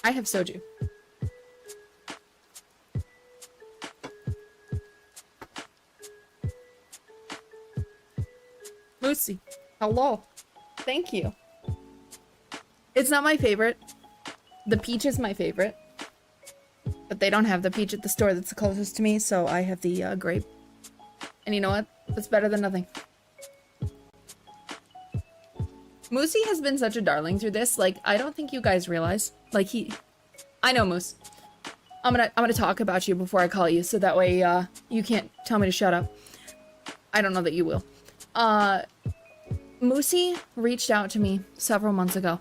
I have soju. Lucy, hello. Thank you. It's not my favorite. The peach is my favorite. But they don't have the peach at the store that's the closest to me, so I have the grape. And you know what? That's better than nothing. Moosey has been such a darling through this. Like, I don't think you guys realize. Like, I know, Moose. I'm gonna talk about you before I call you, so that way, you can't tell me to shut up. I don't know that you will. Moosey reached out to me several months ago.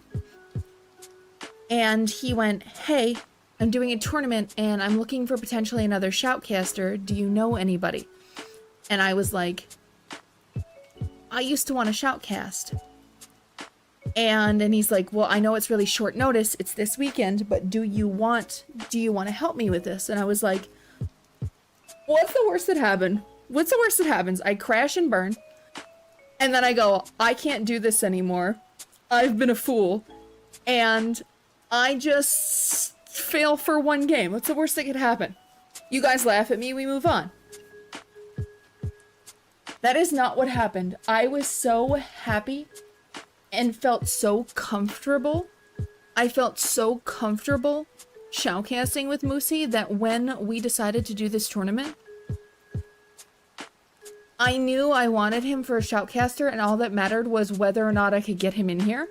And he went, hey, I'm doing a tournament and I'm looking for potentially another shoutcaster. Do you know anybody? And I was like, I used to want to shoutcast. And he's like, well, I know it's really short notice. It's this weekend, but do you want to help me with this? And I was like, what's the worst that happened? What's the worst that happens? I crash and burn. And then I go, I can't do this anymore. I've been a fool. And I just fail for one game. What's the worst that could happen? You guys laugh at me, we move on. That is not what happened. I was so happy and felt so comfortable. I felt so comfortable shoutcasting with Moosey that when we decided to do this tournament, I knew I wanted him for a shoutcaster, and all that mattered was whether or not I could get him in here.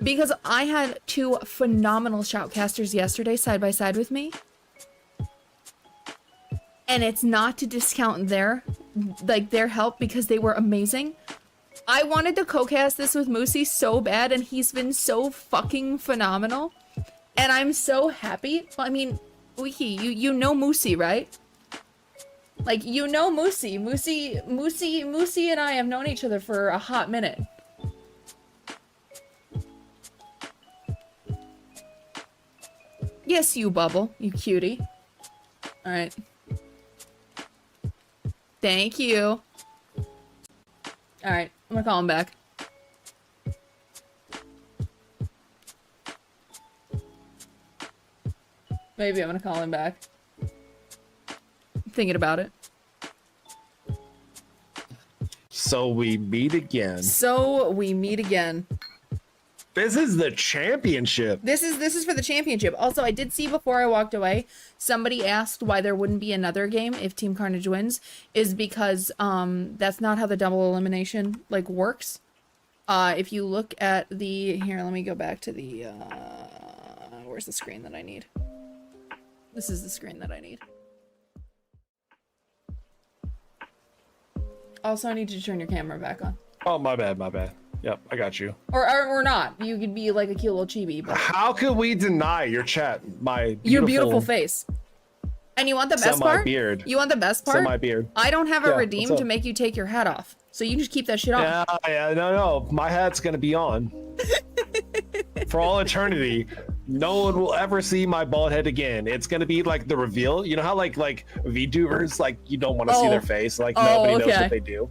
Because I had two phenomenal shoutcasters yesterday side by side with me. And it's not to discount their help because they were amazing. I wanted to co-cast this with Moosey so bad, and he's been so fucking phenomenal. And I'm so happy. I mean, Wiki, you know Moosey, right? Like, you know Moosey. Moosey and I have known each other for a hot minute. Yes, you Bubble, you cutie. Alright. Thank you. Alright, I'm gonna call him back. Maybe I'm gonna call him back. I'm thinking about it. So we meet again. So we meet again. This is the championship. This is for the championship. Also, I did see before I walked away, somebody asked why there wouldn't be another game if Team Carnage wins. Is because that's not how the double elimination like works. If you look at the here, let me go back to the where's the screen that I need? This is the screen that I need. Also, I need you to turn your camera back on. Oh, my bad, my bad. Yep, I got you. Or not. You could be like a cute little chibi. But how could we deny your chat? Your beautiful face. And you want the best part? Beard. You want the best part? My beard. I don't have a redeem to make you take your hat off. So you just keep that shit on. Yeah, no. My hat's gonna be on. For all eternity. No one will ever see my bald head again. It's gonna be like the reveal. You know how like VTubers, like you don't want to see their face. Like nobody knows what they do.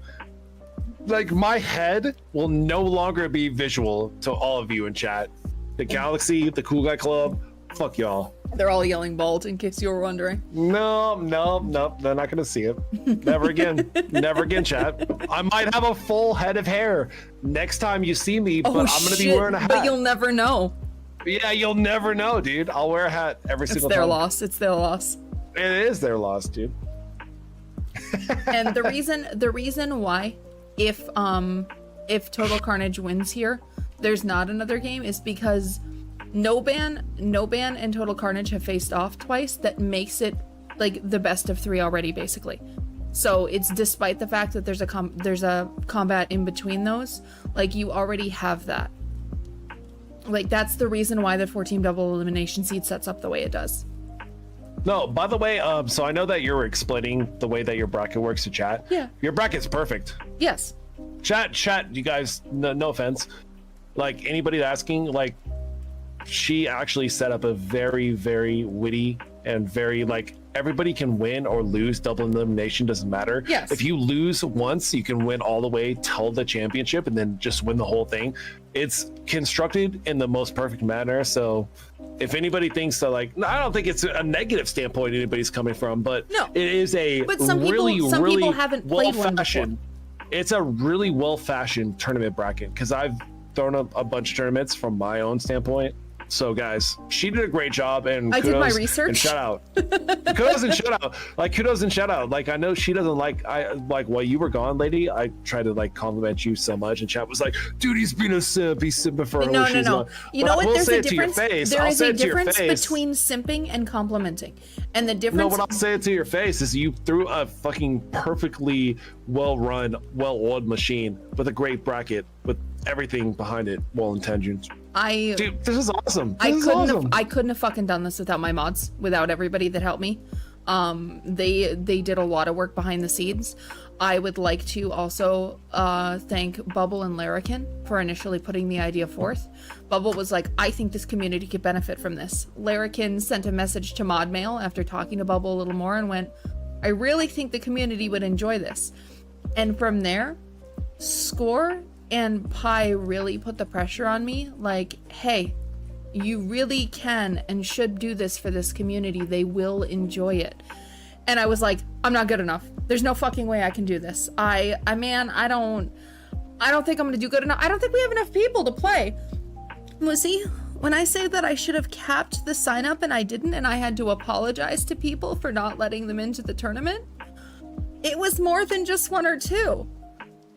Like, my head will no longer be visual to all of you in chat. The Galaxy, the Cool Guy Club, fuck y'all. They're all yelling bald, in case you were wondering. No, they're not gonna see it. Never again. Never again, chat. I might have a full head of hair next time you see me, but I'm gonna be wearing a hat. But you'll never know. Yeah, you'll never know, dude. I'll wear a hat every single time. It's their loss. It's their loss. It is their loss, dude. And the reason why, if Total Carnage wins here, there's not another game, is because No Ban and Total Carnage have faced off twice. That makes it like the best of three already, basically. So it's despite the fact that there's a combat in between those, like you already have that. Like that's the reason why the 4-team double elimination seed sets up the way it does. No, by the way, so I know that you're explaining the way that your bracket works to chat. Yeah. Your bracket's perfect. Yes. Chat, you guys, no offense. Like, anybody asking, like, she actually set up a very, very witty and very, like, everybody can win or lose. Double elimination doesn't matter. Yes. If you lose once, you can win all the way till the championship and then just win the whole thing. It's constructed in the most perfect manner. So if anybody thinks that, like, no, I don't think it's a negative standpoint anybody's coming from, but no, it is a but some really, people, some really people haven't played one well-fashioned. It's a really well-fashioned tournament bracket because I've thrown up a bunch of tournaments from my own standpoint. So guys, she did a great job, and I kudos did my research. and shout out. Kudos and shout out. Like, kudos and shout out. Like, I know she doesn't like, while you were gone, lady, I tried to like compliment you so much, and chat was like, dude, he's being a simp. He's simping for her. No. You know what? There's a difference. There is a difference between simping and complimenting, and the difference. No, what I'll say it to your face is you threw a fucking perfectly well-run, well-oiled machine with a great bracket with everything behind it, well-intentioned. Dude, this is awesome. I couldn't have fucking done this without my mods, without everybody that helped me. They did a lot of work behind the scenes. I would like to also thank Bubble and Larrikin for initially putting the idea forth. Bubble was like, I think this community could benefit from this. Larrikin sent a message to ModMail after talking to Bubble a little more and went, I really think the community would enjoy this. And from there, Score and Pi really put the pressure on me, like, hey, you really can and should do this for this community. They will enjoy it. And I was like, I'm not good enough. There's no fucking way I can do this. I don't think I'm gonna do good enough. I don't think we have enough people to play. Musi, when I say that I should have capped the sign up and I didn't, and I had to apologize to people for not letting them into the tournament, it was more than just one or two.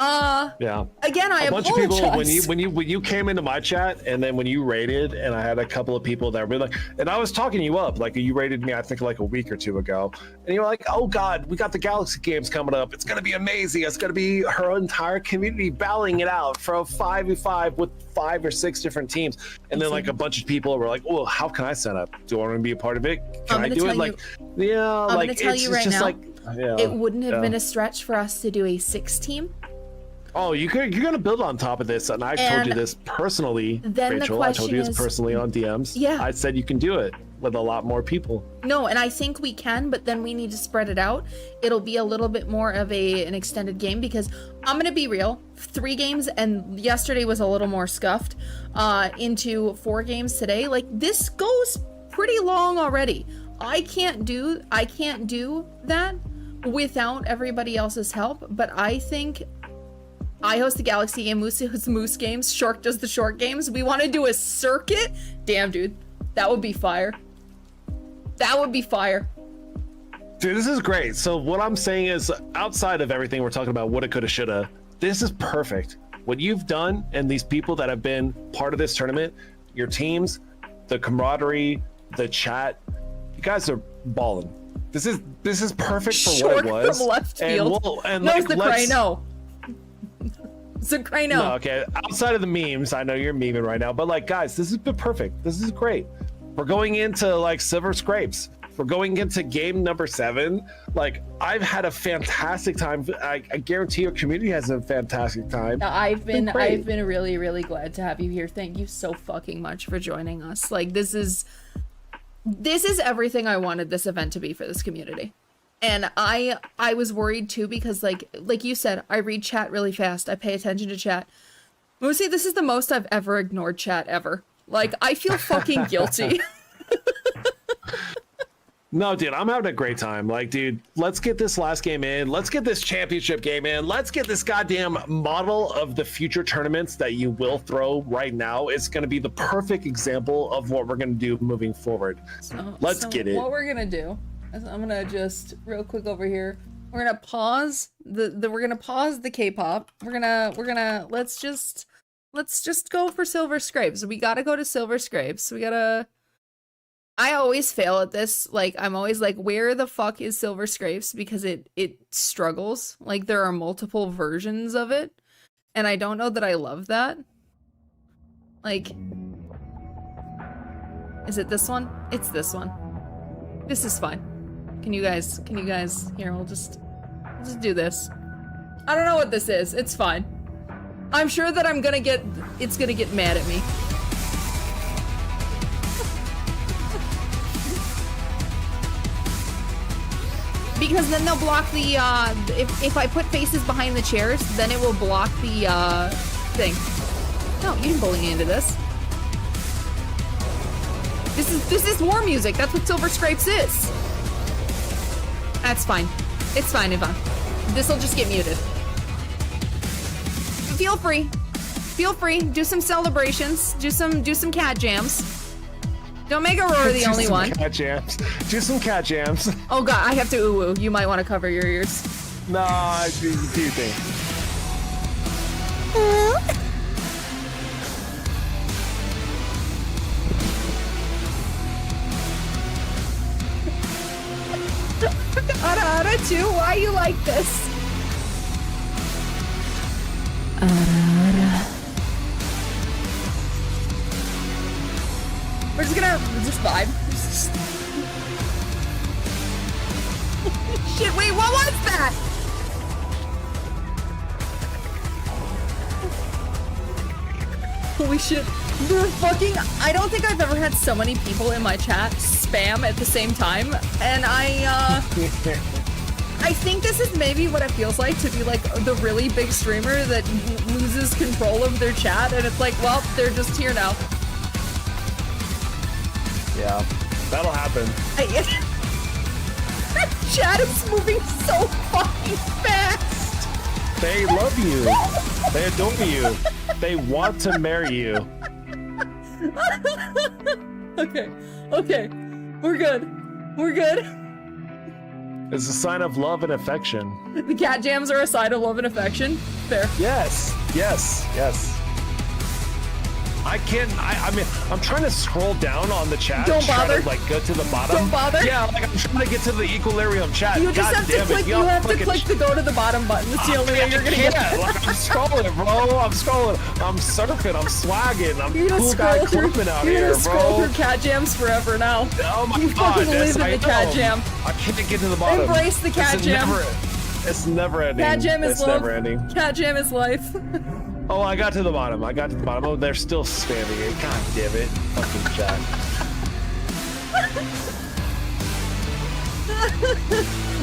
Yeah. Again, I apologize. A bunch of people, when you came into my chat, and then when you raided, and I had a couple of people that were like, and I was talking you up, like you raided me, I think like a week or two ago, and you were like, oh God, we got the Galaxy games coming up. It's gonna be amazing. It's gonna be her entire community battling it out for a 5v5 with 5 or 6 different teams. And then like a bunch of people were like, well, how can I sign up? Do I want to be a part of it? Can I do it? Like, yeah, I'm like gonna tell you right now, it wouldn't have been a stretch for us to do a 6 team. Oh, you're gonna build on top of this, and I told you this personally, then Rachel. I told you this personally on DMs. Yeah, I said you can do it with a lot more people. No, and I think we can, but then we need to spread it out. It'll be a little bit more of an extended game, because I'm gonna be real, 3 games, and yesterday was a little more scuffed, into 4 games today. Like, this goes pretty long already. I can't do that without everybody else's help, but I think I host the Galaxy game, Moose hosts the Moose games, Shark does the Short games. We want to do a circuit? Damn, dude. That would be fire. That would be fire. Dude, this is great. So what I'm saying is, outside of everything we're talking about, woulda, coulda, shoulda, this is perfect. What you've done, and these people that have been part of this tournament, your teams, the camaraderie, the chat, you guys are balling. This is perfect for Short what it was. From left field. And no, like, the cry, no. No, okay. Outside of the memes, I know you're memeing right now, but like, guys, this has been perfect. This is great. We're going into like Silver Scrapes. We're going into game number 7. Like, I've had a fantastic time. I guarantee your community has a fantastic time. I've been really, really glad to have you here. Thank you so fucking much for joining us. Like, this is everything I wanted this event to be for this community. And I was worried too, because like you said, I read chat really fast. I pay attention to chat. Moosey, this is the most I've ever ignored chat ever. Like, I feel fucking guilty. No, dude, I'm having a great time. Like, dude, let's get this last game in. Let's get this championship game in. Let's get this goddamn model of the future tournaments that you will throw right now. It's going to be the perfect example of what we're going to do moving forward. Let's get it. What we're going to do, I'm gonna just real quick over here. We're gonna pause we're gonna pause the K-pop. Let's just go for Silver Scrapes. We gotta go to Silver Scrapes. I always fail at this. Like, I'm always like, where the fuck is Silver Scrapes? Because it struggles. Like, there are multiple versions of it, and I don't know that I love that. Like, is it this one? It's this one. This is fine. Can you guys, here, we'll just do this. I don't know what this is. It's fine. I'm sure that it's gonna get mad at me. because then they'll block the, if I put faces behind the chairs, then it will block the, thing. No, you didn't bully me into this. This is war music. That's what Silver Scrapes is. That's fine. It's fine, Yvonne. This'll just get muted. Feel free. Feel free. Do some celebrations. Do some cat jams. Don't make Aurora the only one. Cat jams. Do some cat jams. Oh god, I have to ooh-woo. You might want to cover your ears. No, I do think. Ara too. Why you like this? We're just gonna vibe. Shit, wait, what was that? Holy shit. They're fucking, I don't think I've ever had so many people in my chat spam at the same time. And I think this is maybe what it feels like to be like the really big streamer that loses control of their chat. And it's like, well, they're just here now. Yeah, that'll happen. Chat is moving so fucking fast. They love you. They adore you. They want to marry you. Okay. We're good. It's a sign of love and affection. The cat jams are a sign of love and affection. Fair. Yes. I mean, I'm trying to scroll down on the chat. Don't bother. Try to, like, go to the bottom. Don't bother. Yeah, like, I'm trying to get to the equilibrium chat. You just have to click. You have to click the go to the bottom button. That's the only way you're gonna get. Like, I'm scrolling, bro. I'm surfing. I'm swagging. I'm cool guy Corpman out here, bro. You're gonna scroll through cat jams forever now. Oh my you god, fucking live in the cat jam. I can't get to the bottom. Embrace the cat jam. It's never ending. Cat jam is it's love. never ending. Cat jam is life. Oh, I got to the bottom. Oh, they're still spamming it. God damn it. Fucking chat.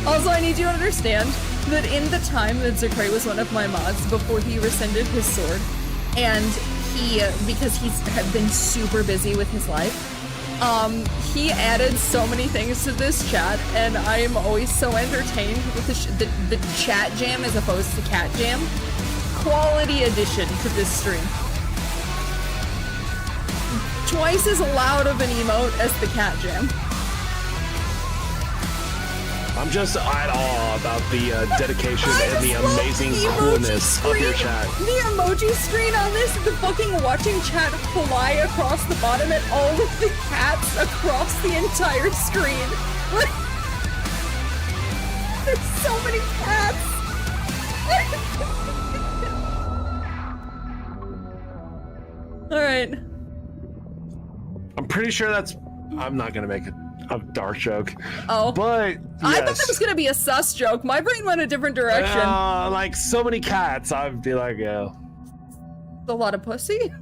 Also, I need you to understand that in the time that Zakray was one of my mods before he rescinded his sword, and he, because he's been super busy with his life, he added so many things to this chat, and I am always so entertained with the chat jam as opposed to cat jam. Quality addition to this stream. Twice as loud of an emote as the cat jam. I'm just at awe about the dedication and the amazing coolness of your chat. The emoji screen on this, the fucking watching chat fly across the bottom and all of the cats across the entire screen. There's so many cats. All right. I'm pretty sure that's. I'm not gonna make a dark joke. Oh. But yes. I thought that was gonna be a sus joke. My brain went a different direction. Like so many cats, I'd be like, yeah. A lot of pussy.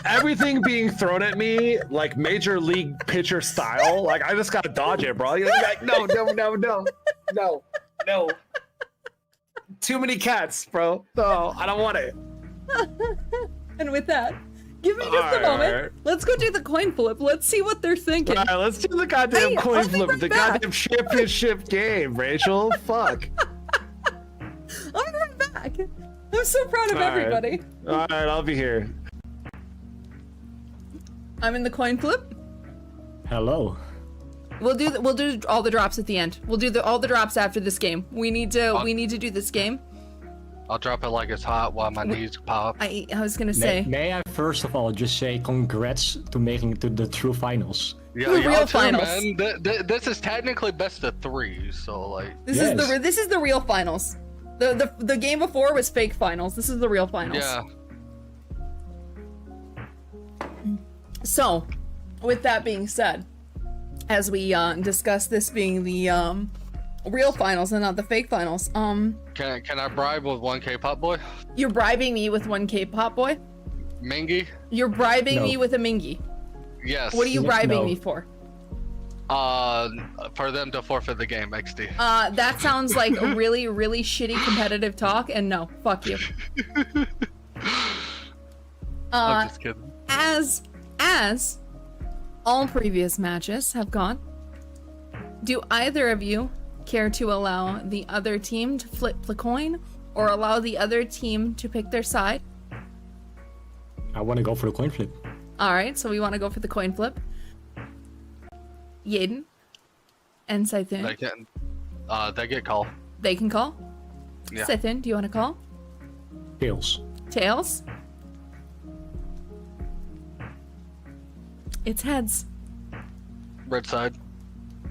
Everything being thrown at me like major league pitcher style. Like I just gotta dodge it, bro. You're like, no. Too many cats, bro. No, I don't want it. And with that, give me just a moment. Let's go do the coin flip. Let's see what they're thinking. All right, let's do the goddamn coin flip. The goddamn championship game, Rachel. Fuck. I'll be right back. I'm so proud of everybody. All right, I'll be here. I'm in the coin flip. Hello. We'll do all the drops at the end. We'll do all the drops after this game. We need to do this game. I'll drop it like it's hot while my knees pop. I was gonna say. May I first of all just say congrats to making it to the true finals. Yeah, The real too, finals. Man. This is technically best of 3, so like. This is the real finals. The game before was fake finals. This is the real finals. Yeah. So, with that being said, as we discuss this being the real finals and not the fake finals, Can I bribe with 1 K-pop boy? you're bribing me with 1 K-pop boy? Mingy? You're bribing No. me with a Mingy. Yes. What are you bribing No. me for? For them to forfeit the game, XD. That sounds like a really, really shitty competitive talk, and no, fuck you. I'm just kidding. As all previous matches have gone, do either of you care to allow the other team to flip the coin, or allow the other team to pick their side? I want to go for the coin flip. All right, so we want to go for the coin flip. Yaden and Scythin. They get call. They can call. Yeah. Scythin, do you want to call? Tails. Tails? It's heads. Red side.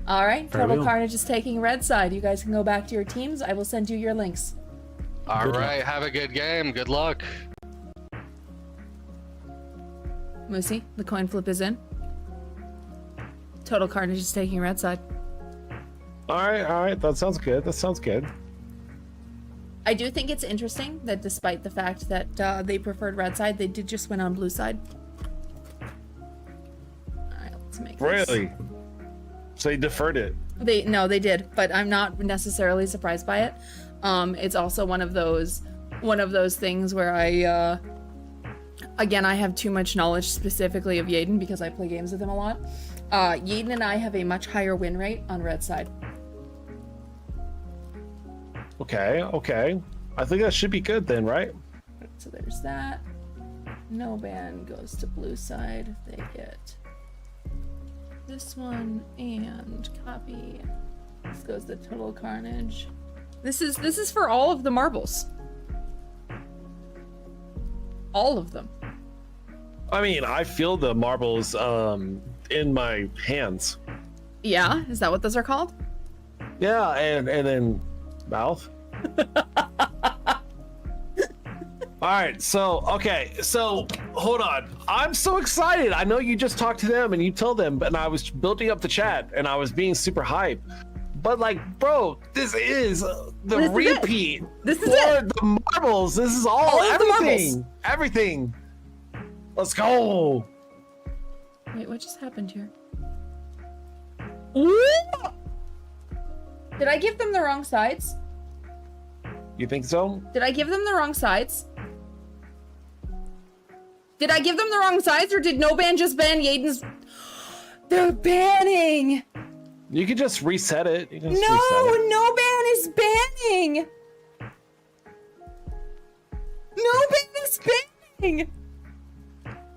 All right, Total Farewell. Carnage is taking red side. You guys can go back to your teams. I will send you your links. All Good right, luck. have a good game. Good luck. Moosey, the coin flip is in. Total Carnage is taking red side. All right. That sounds good. That sounds good. I do think it's interesting that despite the fact that they preferred red side, they did just win on blue side. All right, let's make this. Really? So they deferred it. No, they did, but I'm not necessarily surprised by it. It's also one of those things where I have too much knowledge specifically of Yaden because I play games with him a lot. Yaden and I have a much higher win rate on red side. Okay. I think that should be good then, right? So there's that. No ban goes to blue side. They get this one and copy. This goes to Total Carnage. This is for all of the marbles. All of them. I mean, I feel the marbles in my hands. Yeah, is that what those are called? Yeah, and then mouth. All right, so hold on. I'm so excited. I know you just talked to them and you told them, and I was building up the chat and I was being super hype. But like, bro, this is the This is it. repeat. This is for it. the marbles. This is all of the everything. marbles. Everything. Let's go. Wait, what just happened here? Ooh. Did I give them the wrong sides? You think so? Did I give them the wrong sides? Did I give them the wrong sides, or did no ban just ban Yaden's? They're banning! You could just reset it. You can just No, reset it. no ban is banning! No ban is banning!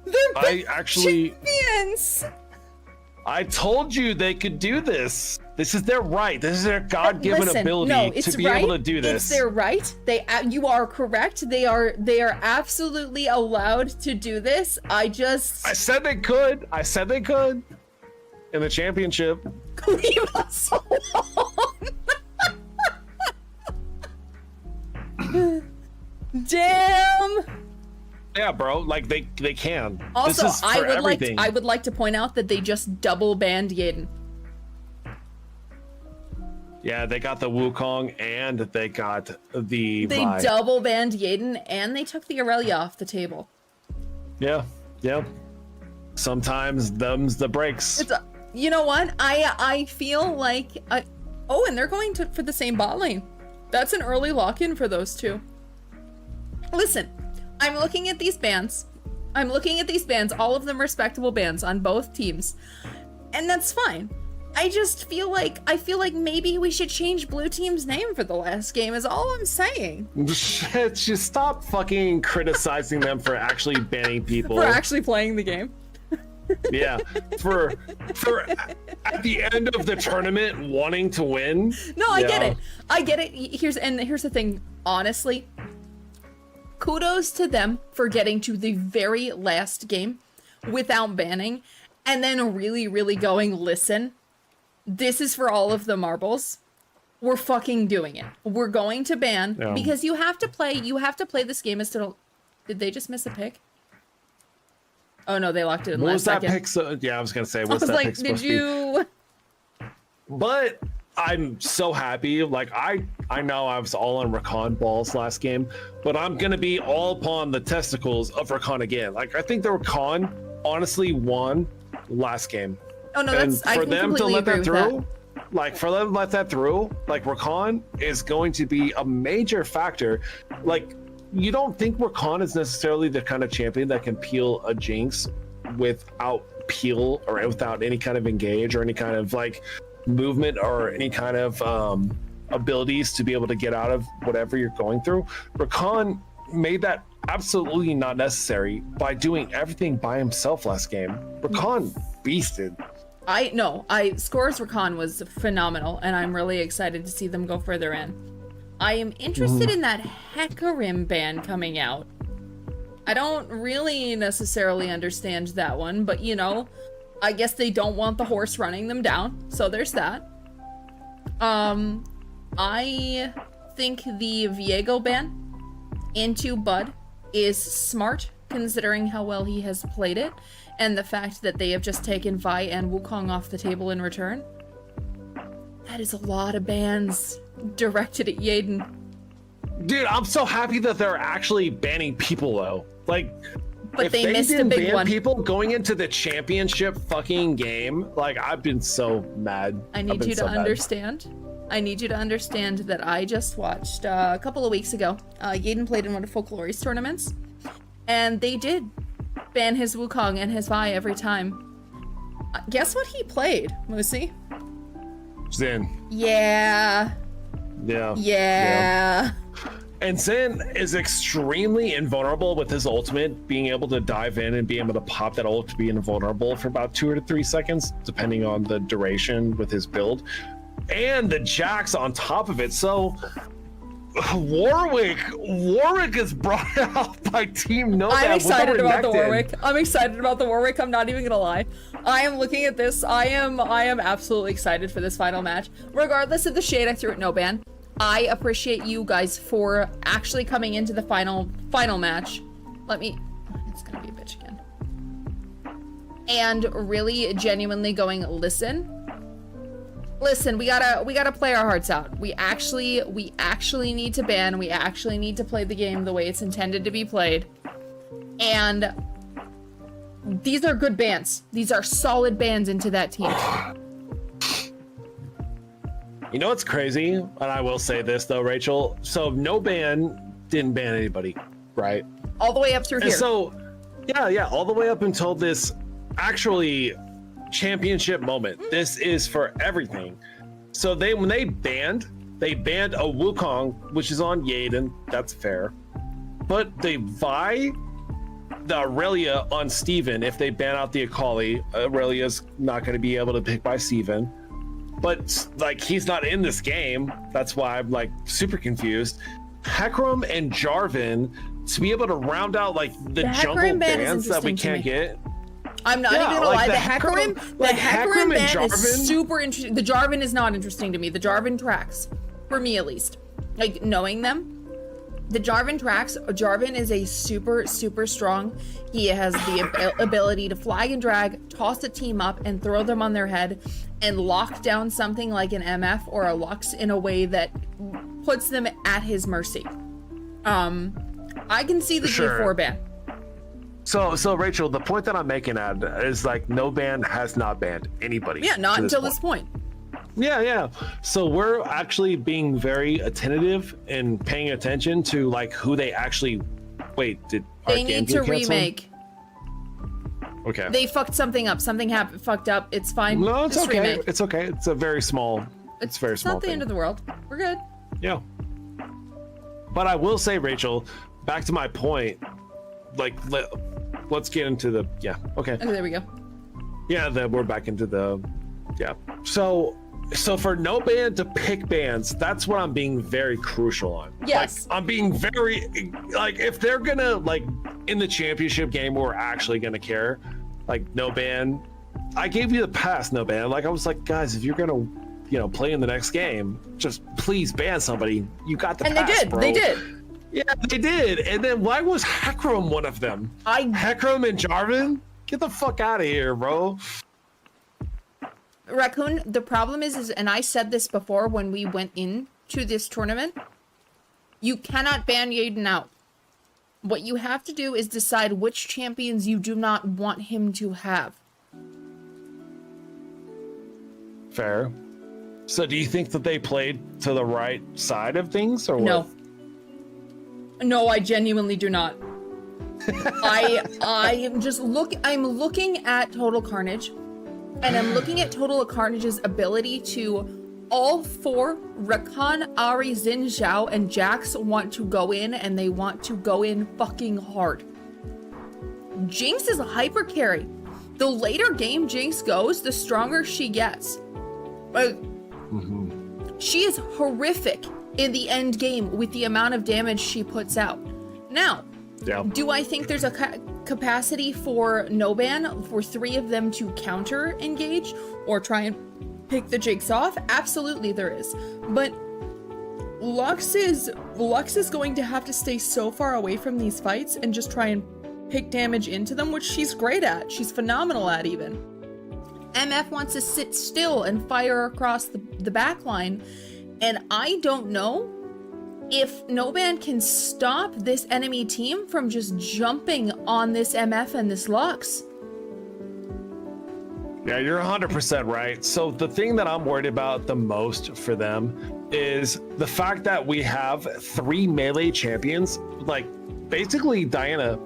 They're champions! I told you they could do this. This is their right. This is their God-given Listen, ability no, it's to be right. able to do this. It's their right. You are correct. They are absolutely allowed to do this. I said they could. I said they could. In the championship. leave us alone. Damn. Yeah, bro. Like they can. Also, this is for everything. I would like to point out that they just double banned Yaden. Yeah, they got the Wukong and they got the They Vi. double banned Yaden and they took the Aurelia off the table. Yeah. Sometimes them's the breaks. You know what? I feel like oh, and they're going for the same bot lane. That's an early lock-in for those two. Listen, I'm looking at these bans. All of them respectable bans on both teams. And that's fine. I feel like maybe we should change blue team's name for the last game is all I'm saying. Just stop fucking criticizing them for actually banning people. For actually playing the game. Yeah, for at the end of the tournament wanting to win. No, I get it. Here's the thing, honestly. Kudos to them for getting to the very last game without banning and then really, really going, listen, this is for all of the marbles. We're fucking doing it. We're going to ban because you have to play this game as to. Did they just miss a pick? Oh no, they locked it in What last was that second. pick? Yeah, I was gonna say, I what's was that like, pick did supposed to you? be? But I'm so happy. Like I know I was all on Rakan balls last game, but I'm gonna be all upon the testicles of Rakan again. Like I think the Rakan honestly won last game. Oh no, And that's I for can them to completely let agree that with through, like for them to let that through, like Rakan is going to be a major factor. Like you don't think Rakan is necessarily the kind of champion that can peel a Jinx without peel or without any kind of engage or any kind of like movement or any kind of abilities to be able to get out of whatever you're going through. Rakan made that absolutely not necessary by doing everything by himself last game. Rakan beasted. Scores Rakan was phenomenal, and I'm really excited to see them go further in. I am interested in that Hecarim ban coming out. I don't really necessarily understand that one, but you know, I guess they don't want the horse running them down, so there's that. I think the Viego ban into Bud is smart, considering how well he has played it, and the fact that they have just taken Vi and Wukong off the table in return. That is a lot of bans directed at Yaden. Dude, I'm so happy that they're actually banning people though. Like, But if they missed a didn't big ban one. people going into the championship fucking game, like I've been so mad. I need you to understand. I need you to understand that I just watched a couple of weeks ago. Yaden played in one of Folklore's tournaments, and they did ban his Wukong and his Vi every time. Guess what he played, Moosey? Zen. Yeah. Yeah. And Zen is extremely invulnerable with his ultimate, being able to dive in and being able to pop that ult to be invulnerable for about 2 to 3 seconds, depending on the duration with his build. And the Jax on top of it. So Warwick is brought out by Team Nomad. I'm excited about the Renekton. Warwick. I'm excited about the Warwick. I'm not even gonna lie. I am looking at this. I am absolutely excited for this final match. Regardless of the shade I threw at No Ban, I appreciate you guys for actually coming into the final match. It's gonna be a bitch again. And really genuinely going, listen, we gotta play our hearts out. We actually need to ban. We actually need to play the game the way it's intended to be played. And these are good bans. These are solid bans into that team. You know what's crazy? And I will say this though, Rachel. So No Ban didn't ban anybody, right? All the way up through And here. so, yeah, all the way up until this actually championship moment. This is for everything. So when they banned a Wukong, which is on Yaden. That's fair. But they Vi the Aurelia on Steven. If they ban out the Akali, Aurelia's not going to be able to pick by Steven. But like he's not in this game. That's why I'm like super confused. Hecarim and Jarvan to be able to round out like the jungle bans that we can't get. I'm not even gonna lie. The Hecarim and ban Jarvan is super interesting. The Jarvan is not interesting to me. The Jarvan tracks, for me at least. Like knowing them, the Jarvan tracks. Jarvan is a super strong. He has the ability to flag and drag, toss a team up, and throw them on their head, and lock down something like an MF or a Lux in a way that puts them at his mercy. I can see the G4 ban. So Rachel, the point that I'm making at is like No Ban has not banned anybody. Yeah, not until this point. Yeah. So we're actually being very attentive and paying attention to like who they actually. Wait, did they need to remake? Okay. They fucked something up. Something fucked up. It's fine. No, it's Just okay. remake. It's okay. It's a very small. It's very small. Not the thing. end of the world. We're good. Yeah. But I will say, Rachel, back to my point. Like, let's get into the. Yeah. Okay. Okay, there we go. Yeah. Then we're back into the. Yeah. So for No Ban to pick bans, that's what I'm being very crucial on. Yes. Like, I'm being very like if they're gonna like in the championship game we're actually gonna care. Like No Ban, I gave you the pass, No Ban. Like I was like, guys, if you're gonna play in the next game, just please ban somebody. You got the pass, And they did. bro. They did. Yeah, they did. And then why was Hecarim one of them? Hecarim and Jarvan? Get the fuck out of here, bro. Raccoon, the problem is, and I said this before when we went into this tournament, you cannot ban Yaden out. What you have to do is decide which champions you do not want him to have. Fair. So do you think that they played to the right side of things, or No. what? No, I genuinely do not. I'm looking at Total Carnage, and I'm looking at Total Carnage's ability to all four, Rakan, Ari, Xin Zhao, and Jax want to go in, and they want to go in fucking hard. Jinx is a hyper carry. The later game Jinx goes, the stronger she gets. She is horrific in the end game with the amount of damage she puts out. Now, do I think there's a capacity for Noban for 3 of them to counter engage or try and pick the Jinx off? Absolutely there is. But Lux is going to have to stay so far away from these fights and just try and pick damage into them, which she's great at. She's phenomenal at even. MF wants to sit still and fire across the back line, and I don't know if Noban can stop this enemy team from just jumping on this MF and this Lux. Yeah, you're 100% right. So the thing that I'm worried about the most for them is the fact that we have 3 melee champions. Like, basically Diana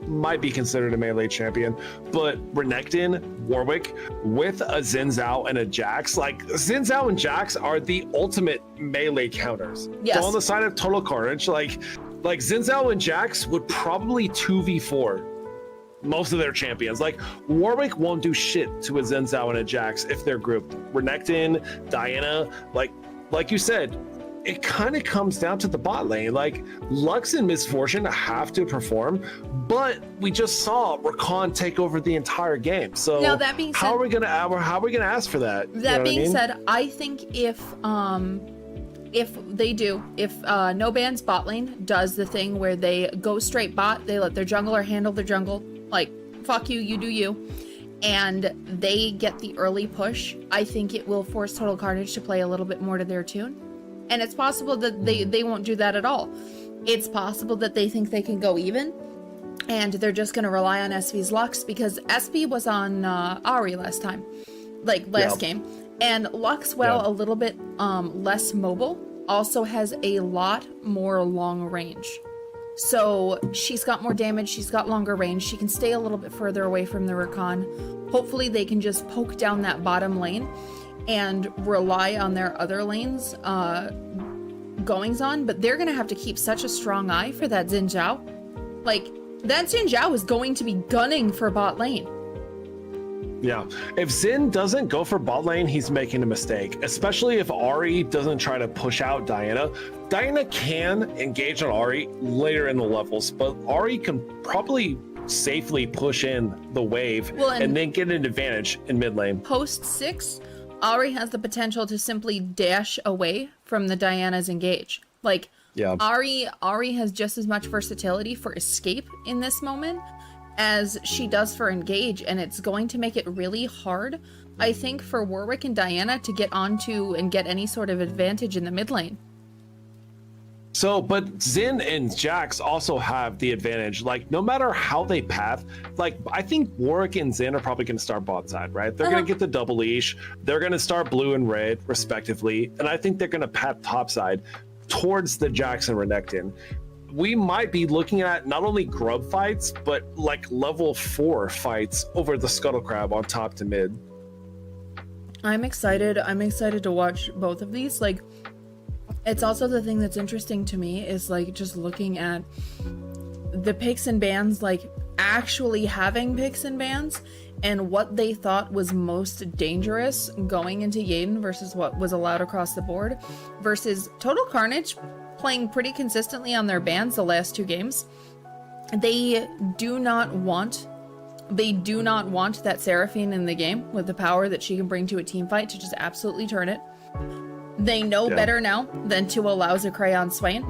might be considered a melee champion, but Renekton, Warwick, with a Xin Zhao and a Jax, like Xin Zhao and Jax are the ultimate melee counters. Yes. So on the side of Total Carnage, like Xin Zhao and Jax would probably 2v4 most of their champions. Like Warwick won't do shit to a Xin Zhao and a Jax if they're grouped. Renekton, Diana, like you said, it kind of comes down to the bot lane. Like Lux and Miss Fortune have to perform, but we just saw Rakan take over the entire game. So now, that being said, how are we gonna ask for that? That being said, I think if Noban's bot lane does the thing where they go straight bot, they let their jungler handle their jungle, like fuck you, you do you, and they get the early push, I think it will force Total Carnage to play a little bit more to their tune. And it's possible that they won't do that at all. It's possible that they think they can go even, and they're just going to rely on SV's Lux, because SV was on Ari last time, last game. And Lux, while a little bit less mobile, also has a lot more long range. So she's got more damage, she's got longer range, she can stay a little bit further away from the Rakan. Hopefully they can just poke down that bottom lane and rely on their other lanes goings on, but they're gonna have to keep such a strong eye for that Xin Zhao. Like, that Xin Zhao is going to be gunning for bot lane. Yeah, if Xin doesn't go for bot lane, he's making a mistake, especially if Ari doesn't try to push out Diana. Diana can engage on Ari later in the levels, but Ari can probably safely push in the wave and then get an advantage in mid lane. Post 6, Ari has the potential to simply dash away from the Diana's engage. Like, Ari has just as much versatility for escape in this moment as she does for engage, and it's going to make it really hard, I think, for Warwick and Diana to get onto and get any sort of advantage in the mid lane. So, but Xin and Jax also have the advantage. Like, no matter how they path, like, I think Warwick and Xin are probably going to start bot side, right? They're going to get the double leash. They're going to start blue and red, respectively. And I think they're going to path top side towards the Jax and Renekton. We might be looking at not only grub fights, but like level 4 fights over the Scuttle Crab on top to mid. I'm excited. I'm excited to watch both of these. Like, it's also the thing that's interesting to me is like just looking at the picks and bans, like actually having picks and bans, and what they thought was most dangerous going into Yaden versus what was allowed across the board, versus Total Carnage playing pretty consistently on their bans the last 2 games. They do not want that Seraphine in the game with the power that she can bring to a team fight to just absolutely turn it. They know better now than to allow Zecray on Swain,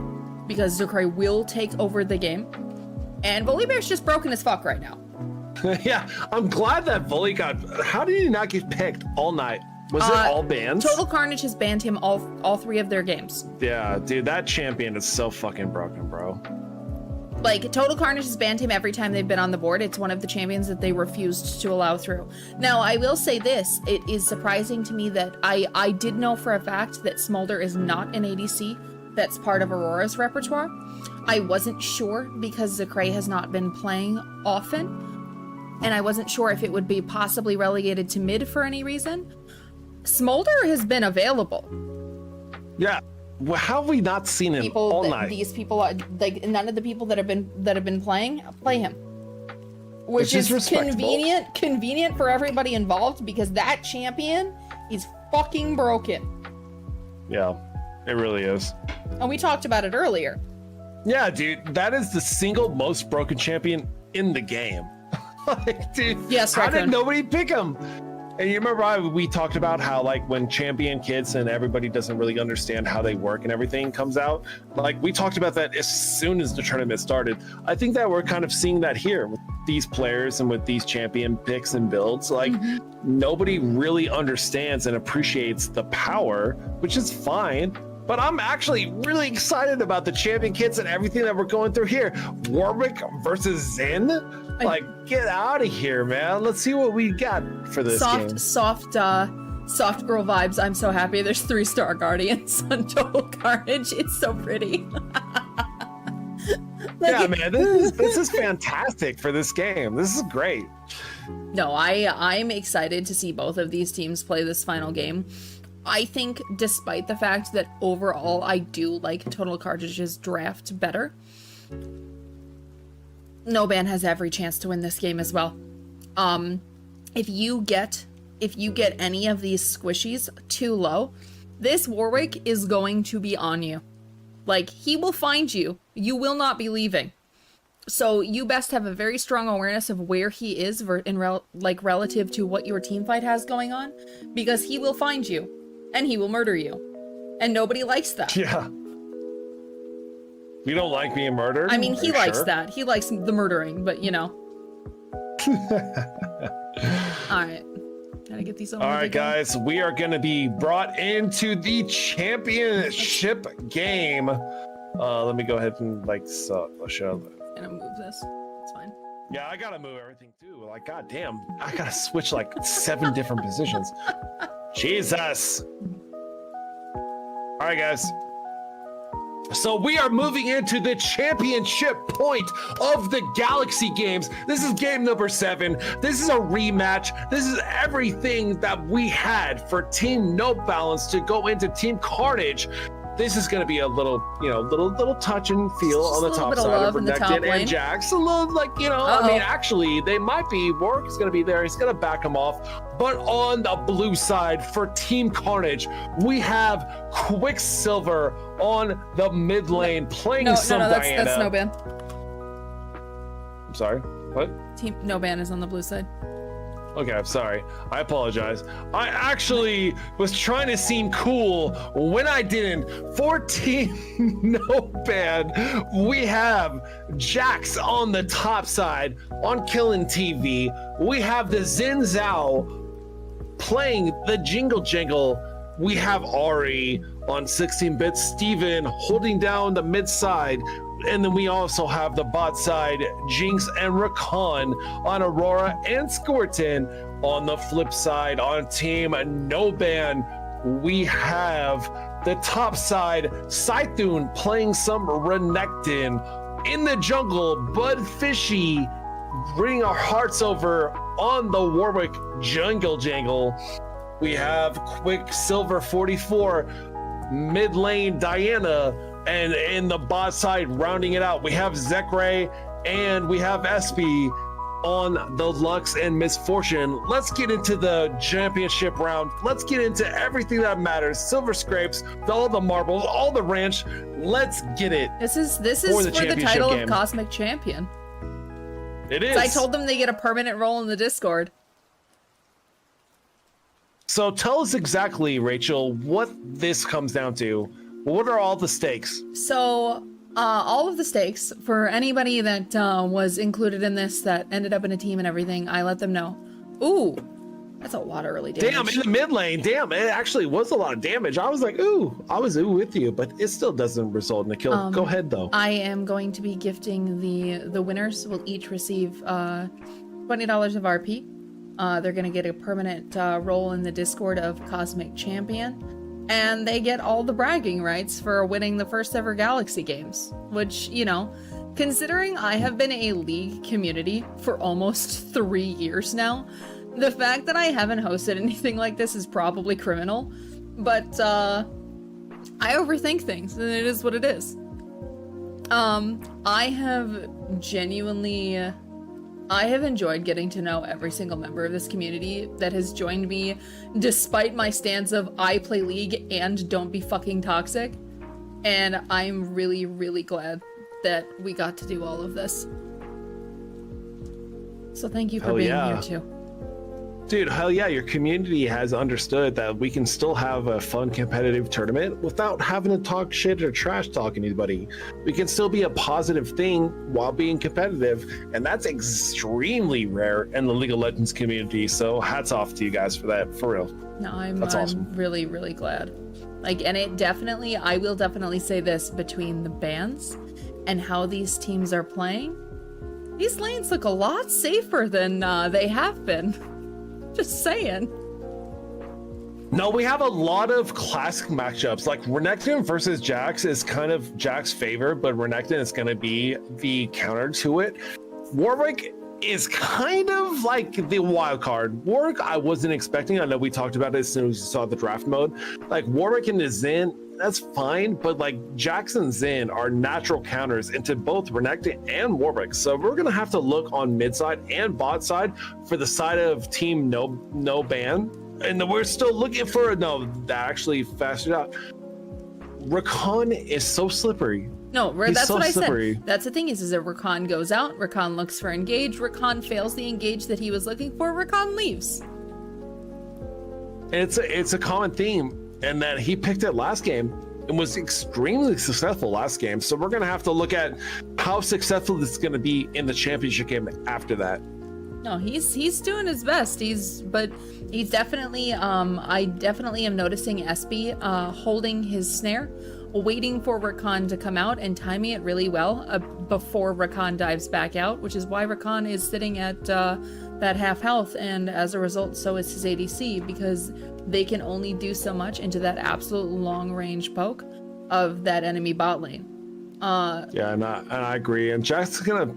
because Zecray will take over the game. And Volibear's just broken as fuck right now. Yeah, I'm glad that Volley got... How did he not get picked all night? Was it all bans? Total Carnage has banned him all 3 of their games. Yeah, dude, that champion is so fucking broken, bro. Like, Total Carnage has banned him every time they've been on the board. It's one of the champions that they refused to allow through. Now, I will say this. It is surprising to me that I did know for a fact that Smolder is not an ADC that's part of Aurora's repertoire. I wasn't sure because Zacrae has not been playing often, and I wasn't sure if it would be possibly relegated to mid for any reason. Smolder has been available. Yeah. Well, how have we not seen him all night? These people are like, none of the people that have been playing play him, which is convenient for everybody involved, because that champion is fucking broken. Yeah, it really is. And we talked about it earlier. Yeah, dude, that is the single most broken champion in the game. Like, dude, yes, how did nobody pick him? And you remember we talked about how, like, when champion kits and everybody doesn't really understand how they work and everything comes out, like, we talked about that as soon as the tournament started. I think that we're kind of seeing that here with these players and with these champion picks and builds. Like, nobody really understands and appreciates the power, which is fine. But I'm actually really excited about the champion kits and everything that we're going through here. Warwick versus Zen? Like, get out of here, man. Let's see what we got for this game. Soft girl vibes. I'm so happy there's 3-star Guardians on Total Carnage. It's so pretty. Yeah, man, this is fantastic for this game. This is great. No, I'm excited to see both of these teams play this final game. I think, despite the fact that overall I do like Total Carnage's draft better, Noban has every chance to win this game as well. If you get any of these squishies too low, this Warwick is going to be on you. Like, he will find you. You will not be leaving. So you best have a very strong awareness of where he is relative to what your team fight has going on, because he will find you and he will murder you. And nobody likes that. Yeah. You don't like being murdered? I mean, he likes that. He likes the murdering, but you know. All right. Gotta get these on. All right, guys. We are going to be brought into the championship game. Let me go ahead and show. I'm gonna move this. It's fine. Yeah, I gotta move everything too. Like, goddamn, I gotta switch like 7 different positions. Jesus. All right, guys. So we are moving into the championship point of the Galaxy games. This is game number 7. This is a rematch. This is everything that we had for Team No Balance to go into Team Carnage. This is going to be a little, little touch and feel on the top side of Renekton and Jax. A little, I mean, actually, they might be. Warwick is going to be there. He's going to back him off. But on the blue side for Team Carnage, we have Quicksilver on the mid lane playing Diana. That's no ban. I'm sorry. What? Team No ban is on the blue side. Okay, I'm sorry. I apologize. I actually was trying to seem cool when I didn't. For Team No Ban, we have Jax on the top side on Killin TV. We have the Xin Zhao playing the Jingle Jangle. We have Ari on 16-bit, Steven holding down the mid side. And then we also have the bot side, Jinx and Rakan on Aurora and Squirtin. On the flip side, on Team No Ban, we have the top side, Scythun playing some Renekton. In the jungle, Bud Fishy bringing our hearts over on the Warwick Jungle Jangle. We have Quicksilver 44, mid lane Diana, and in the bot side, rounding it out, we have Zekray and we have Espy on the Lux and Misfortune. Let's get into the championship round. Let's get into everything that matters. Silver Scrapes, all the marbles, all the ranch. Let's get it. This is for the title of Cosmic Champion. It is. I told them they get a permanent role in the Discord. So tell us exactly, Rachel, what this comes down to. What are all the stakes? So, all of the stakes for anybody that was included in this that ended up in a team and everything, I let them know. Ooh, That's a lot of early damage. Damn, in the mid lane. Damn, it actually was a lot of damage. I was like, ooh, I was with you, but it still doesn't result in a kill. Go ahead, though. I am going to be gifting the winners will each receive $20 of RP. They're going to get a permanent role in the Discord of Cosmic Champion. And they get all the bragging rights for winning the first ever Galaxy Games. Which, you know, considering I have been a League community for almost 3 years now, the fact that I haven't hosted anything like this is probably criminal, but I overthink things, and it is what it is. I have enjoyed getting to know every single member of this community that has joined me, despite my stance of I play League and don't be fucking toxic, and I'm really, really glad that we got to do all of this. So thank you for being here too. Dude, hell yeah, your community has understood that we can still have a fun competitive tournament without having to talk shit or trash talk anybody. We can still be a positive thing while being competitive, and that's extremely rare in the League of Legends community, so hats off to you guys for that, for real. No, I'm awesome. really, really glad. Like, and it definitely, I will definitely say this, between the bans and how these teams are playing, these lanes look a lot safer than they have been. Just saying. No, we have a lot of classic matchups. Like Renekton versus Jax is kind of Jax's favor, but Renekton is going to be the counter to it. Warwick is kind of like the wild card. Warwick, I wasn't expecting. I know we talked about it as soon as we saw the draft mode. Like Warwick and the Xin, that's fine, but like Jax and Xin are natural counters into both Renekton and Warwick. So we're gonna have to look on mid side and bot side for the side of team no ban, and we're still looking for that actually faster out. Rakan is so slippery. No, He's that's so what I slippery. said. That's the thing is that Rakan goes out, Rakan looks for engage, Rakan fails the engage that he was looking for, Rakan leaves. And it's a common theme. And that he picked it last game and was extremely successful last game. So we're gonna have to look at how successful this is gonna be in the championship game after that. No, he's doing his best. He's definitely I definitely am noticing SB holding his snare, waiting for Rakan to come out and timing it really well before Rakan dives back out, which is why Rakan is sitting at that half health, and as a result so is his ADC, because they can only do so much into that absolute long range poke of that enemy bot lane. Yeah, and I agree. And Jack's gonna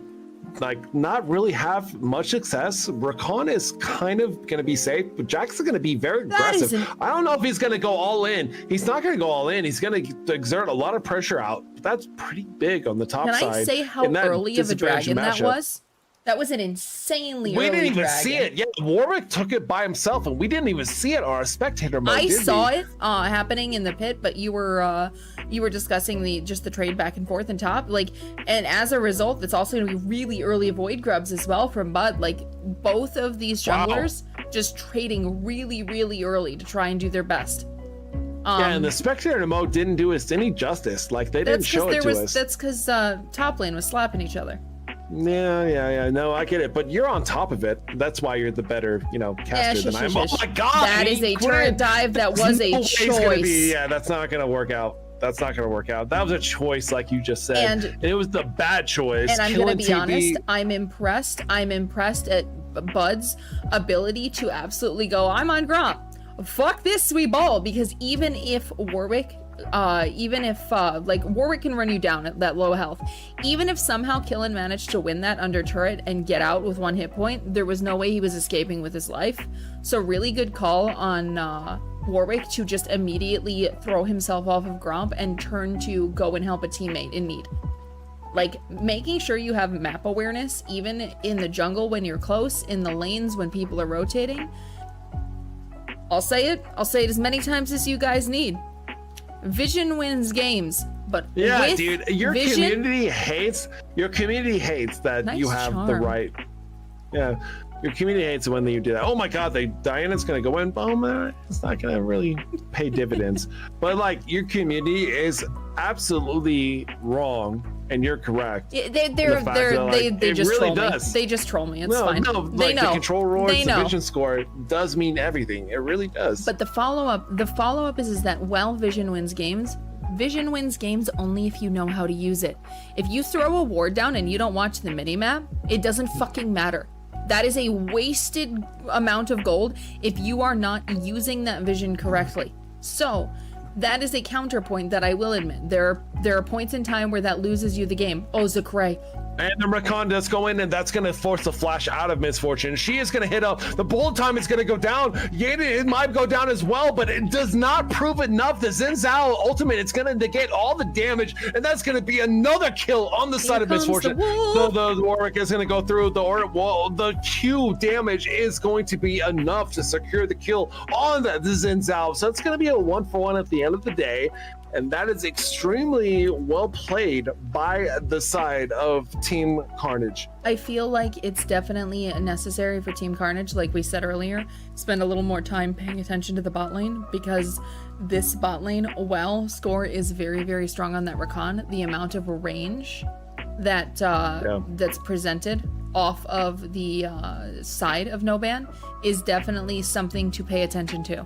like not really have much success. Rakan is kind of gonna be safe, but Jack's gonna be very aggressive. I don't know if he's gonna go all in. He's not gonna go all in. He's gonna exert a lot of pressure out. That's pretty big on the top side. Can I say how early of a dragon that was? That was an insanely early dragon. We didn't even see it. Yeah, Warwick took it by himself, and we didn't even see it on our spectator mode. I saw it happening in the pit, but you were discussing the trade back and forth and top. Like, and as a result, it's also going to be really early void grubs as well from Bud. Like, both of these junglers just trading really, really early to try and do their best. Yeah, and the spectator mode didn't do us any justice. Like, they didn't show it to us. That's because top lane was slapping each other. Yeah. No, I get it, but you're on top of it. That's why you're the better, caster than I am. Oh my god! That is a turret dive. That was a choice. That's not gonna work out. That was a choice, like you just said, and it was the bad choice. And I'm gonna be honest. I'm impressed. I'm impressed at Bud's ability to absolutely go, I'm on Gromp. Fuck this, we ball, because even if Warwick Warwick can run you down at that low health, even if somehow Killen managed to win that under turret and get out with 1 hit point, there was no way he was escaping with his life. So really good call on Warwick to just immediately throw himself off of Gromp and turn to go and help a teammate in need. Like, making sure you have map awareness, even in the jungle when you're close, in the lanes when people are rotating. I'll say it as many times as you guys need. Vision wins games, but dude, your community hates that nice you have charm. the right. Yeah, Your community hates it when you do that. Oh my God, Diana's gonna go in. Oh man, it's not gonna really pay dividends. But like, your community is absolutely wrong, and you're correct. Yeah, they just really troll does. me. They just troll me. It's fine. No, they like know. the control rewards, They the know. vision score does mean everything. It really does. But the follow-up is that while Vision wins games only if you know how to use it. If you throw a ward down and you don't watch the minimap, it doesn't fucking matter. That is a wasted amount of gold if you are not using that vision correctly. So that is a counterpoint that I will admit. There are points in time where that loses you the game. Oh, Zakray. And the Rakan does go in, and that's going to force the flash out of Misfortune. She is going to hit up. The bullet time is going to go down. Yaden, it might go down as well, but it does not prove enough. The Xin Zhao ultimate, it's going to negate all the damage, and that's going to be another kill on the side of Misfortune. So the Warwick is going to go through. The Q damage is going to be enough to secure the kill on the Xin Zhao. So it's going to be a 1-for-1 at the end of the day. And that is extremely well played by the side of Team Carnage. I feel like it's definitely necessary for Team Carnage, like we said earlier, spend a little more time paying attention to the bot lane, because this bot lane, while score is very, very strong on that Rakan, the amount of range that that's presented off of the side of Noban is definitely something to pay attention to.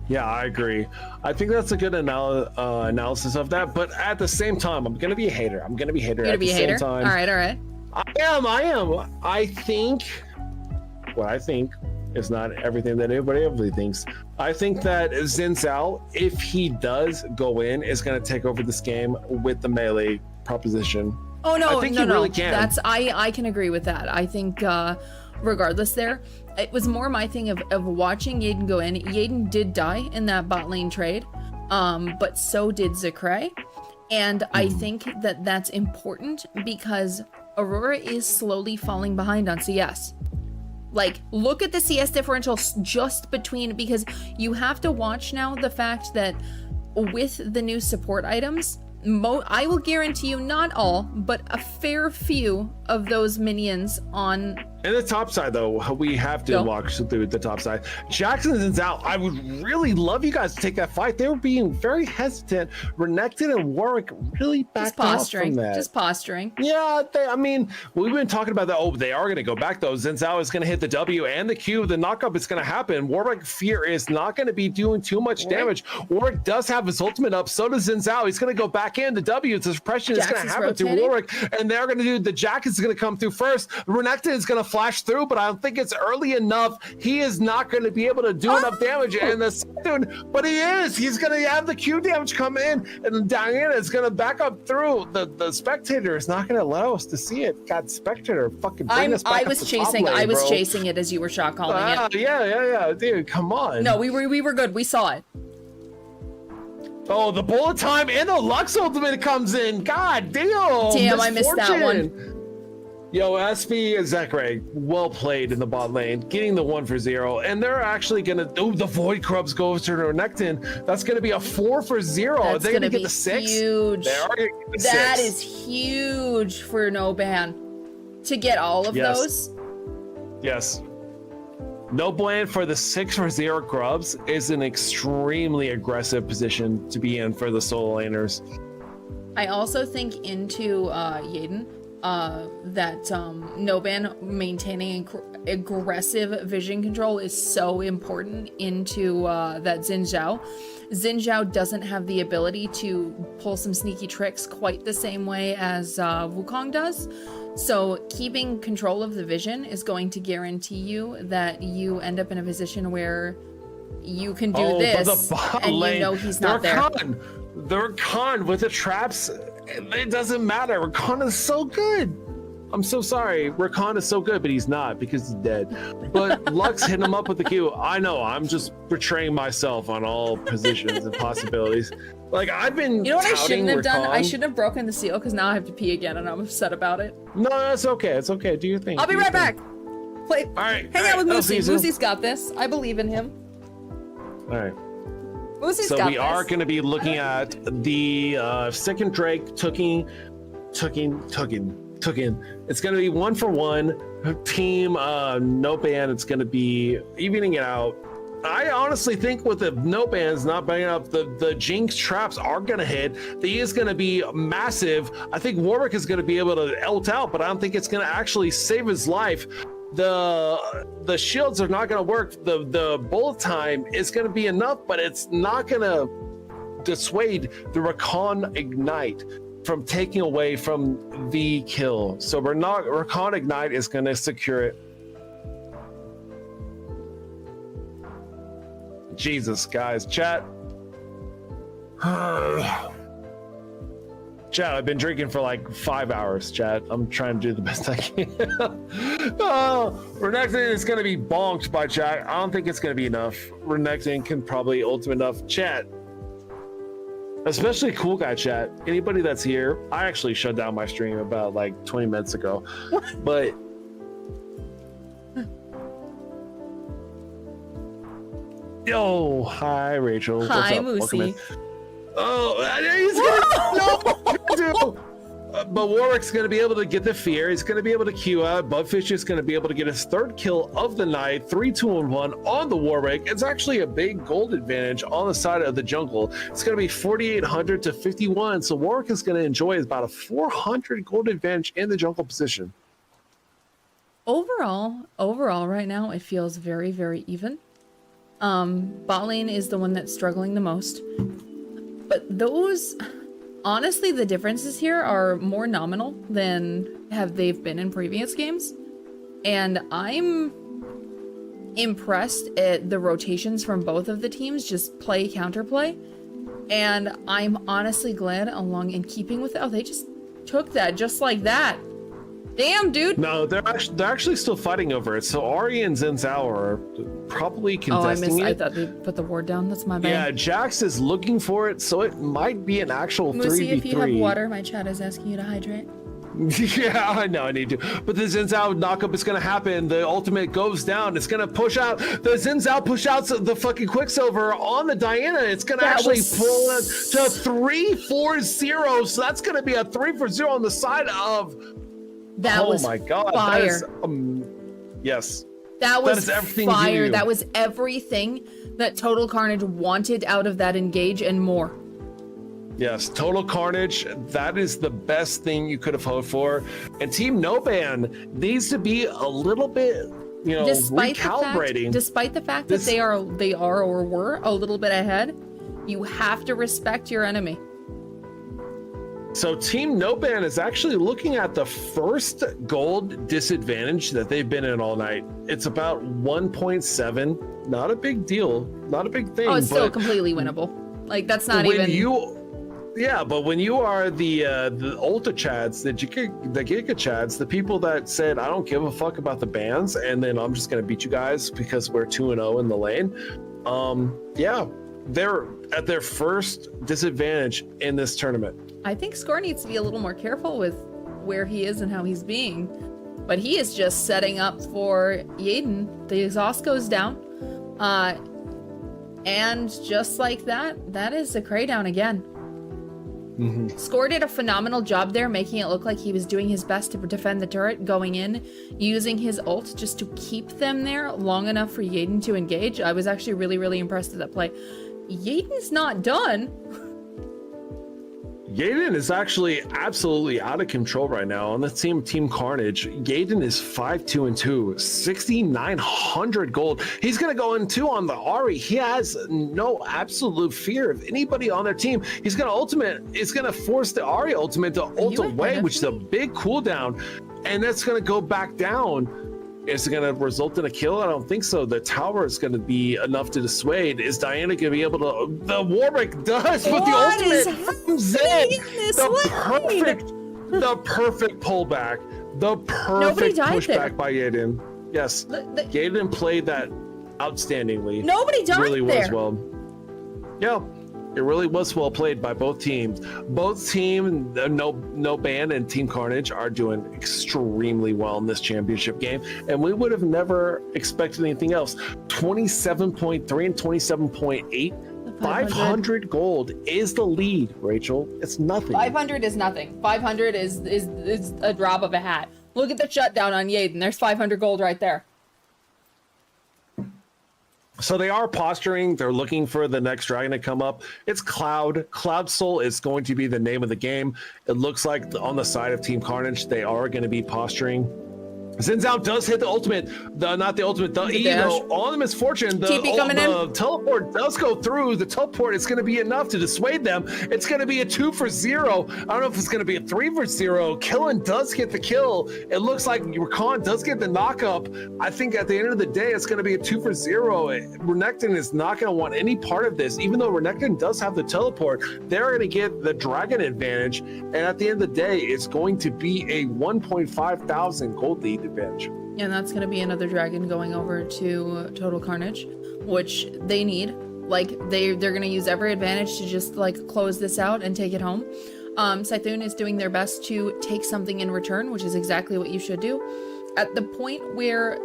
Yeah, I agree. I think that's a good analysis of that. But at the same time, I'm going to be a hater. I'm going to be a hater You're at the same time. All right. I am. I think what I think is not everything that everybody thinks. I think that Xin Zhao, if he does go in, is going to take over this game with the melee proposition. Oh no, I think he really can. That's I can agree with that. I think regardless there, it was more my thing of watching Yaden go in. Yaden did die in that bot lane trade, but so did Zakray. And I think that that's important because Aurora is slowly falling behind on CS. Like, look at the CS differential just between, because you have to watch now the fact that with the new support items, I will guarantee you not all, but a fair few of those minions on... And the top side, though, we have to walk through the top side. Jackson's and Zhao, I would really love you guys to take that fight. They were being very hesitant. Renekton and Warwick really backed off from that. Just posturing. Yeah, I mean, we've been talking about that. Oh, they are going to go back, though. Xin Zhao is going to hit the W and the Q. The knockup is going to happen. Warwick Fear is not going to be doing too much damage. Warwick does have his ultimate up. So does Xin Zhao. He's going to go back in. The W, the suppression is going to happen to Warwick. And they're going to do, the Jack is going to come through first. Renekton is going to flash through, but I don't think it's early enough. He is not going to be able to do enough damage. And the second, but he is. He's going to have the Q damage come in, and Diana is going to back up through. The spectator is not going to allow us to see it. God, spectator, fucking bring us back. I was chasing it as you were shot calling it. Yeah, dude, come on. No, we were good. We saw it. Oh, the bullet time and the Lux ultimate comes in. God damn. Damn, I missed that one. Yo, SB and Zakray, well played in the bot lane, getting the 1-for-0, and they're actually gonna. Oh, the Void Crubs goes to Renekton. That's gonna be a 4-for-0. Are they gonna get the 6? Huge. They are gonna get the 6. That is huge for No Ban to get all of those. Yes. No Ban for the 6-for-0 Grubs is an extremely aggressive position to be in for the solo laners. I also think into Yaden. That Noban maintaining aggressive vision control is so important into that Xin Zhao. Xin Zhao doesn't have the ability to pull some sneaky tricks quite the same way as Wukong does. So keeping control of the vision is going to guarantee you that you end up in a position where you can do this and you know he's not there. The Rakan with the traps, it doesn't matter. Rakan is so good. I'm so sorry. Rakan is so good, but he's not because he's dead. But Lux hit him up with the Q. I know. I'm just betraying myself on all positions and possibilities. Like, I've been. You know what I shouldn't have done? I shouldn't have broken the seal because now I have to pee again and I'm upset about it. No, it's okay. It's okay. Do your thing. I'll be right back. All right. Hang out with Moosey. Moosey's got this. I believe in him. All right. So we are going to be looking at the second Drake tugging took in. It's going to be 1-for-1. Team no ban. It's going to be evening it out. I honestly think with the no bans not banging up, the Jinx traps are going to hit. The E is going to be massive. I think Warwick is going to be able to ult out, but I don't think it's going to actually save his life. The shields are not going to work. The bullet time is going to be enough, but it's not going to dissuade the Rakan Ignite from taking away from the kill. So Rakan Ignite is going to secure it. Jesus, guys, chat. Chat, I've been drinking for like 5 hours, chat. I'm trying to do the best I can. Renekton is going to be bonked by chat. I don't think it's going to be enough. Renekton can probably ultimate enough. Chat, especially cool guy chat. Anybody that's here, I actually shut down my stream about like 20 minutes ago. But yo, hi Rachel. Hi, what's up? Moosey. Oh, he's gonna no. But Warwick's gonna be able to get the fear. He's gonna be able to Q out. Bugfish is gonna be able to get his third kill of the night. 3-2-1 on the Warwick. It's actually a big gold advantage on the side of the jungle. It's gonna be 4,800 to 51. So Warwick is gonna enjoy about a 400 gold advantage in the jungle position. Overall, right now it feels very, very even. Bot lane is the one that's struggling the most. But honestly, the differences here are more nominal than they've been in previous games. And I'm impressed at the rotations from both of the teams, just play, counterplay. And I'm honestly glad along in keeping with it. Oh, they just took that just like that. Damn, dude. No, they're actually still fighting over it. So Ari and Xin Zhao are probably contesting it. I thought they put the ward down. That's my bad. Yeah, Jax is looking for it, so it might be an actual 3v3. Moosey, if you have water, my chat is asking you to hydrate. Yeah, I know I need to. But the Xin Zhao knockup is going to happen. The ultimate goes down. It's going to push out. The Xin Zhao push out the fucking Quicksilver on the Diana. It's going to actually pull it to 3-4-0. So that's going to be a 3-4-0 on the side of... That was my God. fire. That is, yes. That was everything fire. That was everything that Total Carnage wanted out of that engage and more. Yes, Total Carnage. That is the best thing you could have hoped for. And Team No Ban needs to be a little bit, recalibrating. Despite the fact that they are or were a little bit ahead, you have to respect your enemy. So Team No Ban is actually looking at the first gold disadvantage that they've been in all night. It's about 1.7. Not a big deal. Not a big thing. Oh, it's still completely winnable. Like, that's not even... Yeah, but when you are the Ultra Chads, the Giga Chads, the people that said, I don't give a fuck about the bans, and then I'm just going to beat you guys because we're 2-0 in the lane. Yeah, they're at their first disadvantage in this tournament. I think Score needs to be a little more careful with where he is and how he's being. But he is just setting up for Yaden. The exhaust goes down. And just like that, that is a Cray down again. Mm-hmm. Score did a phenomenal job there, making it look like he was doing his best to defend the turret, going in, using his ult just to keep them there long enough for Yaden to engage. I was actually really, really impressed with that play. Yaden's not done. Yaden is actually absolutely out of control right now on the Team Carnage. Yaden is 5-2-2, 6,900 gold. He's gonna go in 2 on the Ari. He has no absolute fear of anybody on their team. He's gonna ultimate. It's gonna force the Ari ultimate to ult away, which is a big cooldown, and that's gonna go back down. Is it going to result in a kill? I don't think so. The tower is going to be enough to dissuade. Is Diana going to be able to... The Warwick does, but the ultimate comes in. The perfect pullback. The perfect pushback by Yaden. Yes, Yaden played that outstandingly. Nobody died really there. Was well. Yeah. It really was well played by both teams. Both team no ban and Team Carnage are doing extremely well in this championship game, and we would have never expected anything else. 27.3 and 27.8 500 gold is the lead, Rachel. It's nothing. 500 is nothing. 500 is a drop of a hat. Look at the shutdown on Yaden. There's 500 gold right there. So they are posturing. They're looking for the next dragon to come up. It's Cloud. Cloud Soul is going to be the name of the game. It looks like on the side of Team Carnage, they are going to be posturing. Xin Zhao does hit the ultimate, not the ultimate, the Eno on the misfortune. The teleport does go through. The teleport is going to be enough to dissuade them. It's going to be a 2 for 0. I don't know if it's going to be a 3 for 0. Killen does get the kill. It looks like Rakan does get the knockup. I think at the end of the day, it's going to be a 2 for 0. Renekton is not going to want any part of this, even though Renekton does have the teleport. They're going to get the dragon advantage, and at the end of the day, it's going to be a 1.5 thousand gold lead advantage. And that's going to be another dragon going over to Total Carnage, which they need. Like, they're going to use every advantage to just, like, close this out and take it home. Scythoon is doing their best to take something in return, which is exactly what you should do. At the point where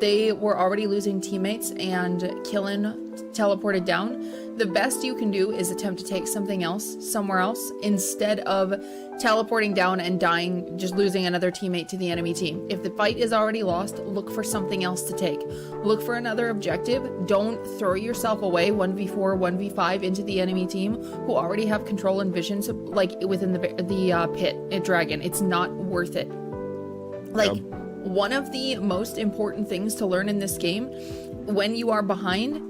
they were already losing teammates and Killen teleported down, the best you can do is attempt to take something else somewhere else instead of teleporting down and dying, just losing another teammate to the enemy team. If the fight is already lost, look for something else to take. Look for another objective. Don't throw yourself away 1v4, 1v5 into the enemy team who already have control and vision, so, like, within the pit at Dragon. It's not worth it. Like, one of the most important things to learn in this game, when you are behind,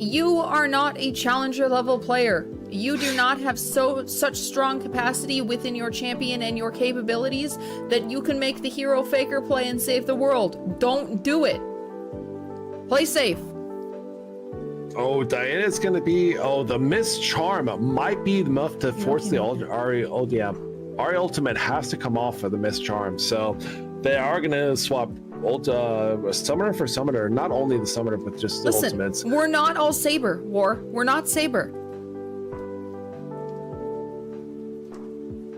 you are not a challenger level player. You do not have such strong capacity within your champion and your capabilities that you can make the hero faker play and save the world. Don't do it. Play safe. Oh, Diana's gonna be, the Miss Charm might be enough to force the Ari ultimate has to come off for the Miss Charm. So they are gonna swap summoner for summoner, not only the summoner but just the ultimates. We're not all Saber, War. We're not Saber.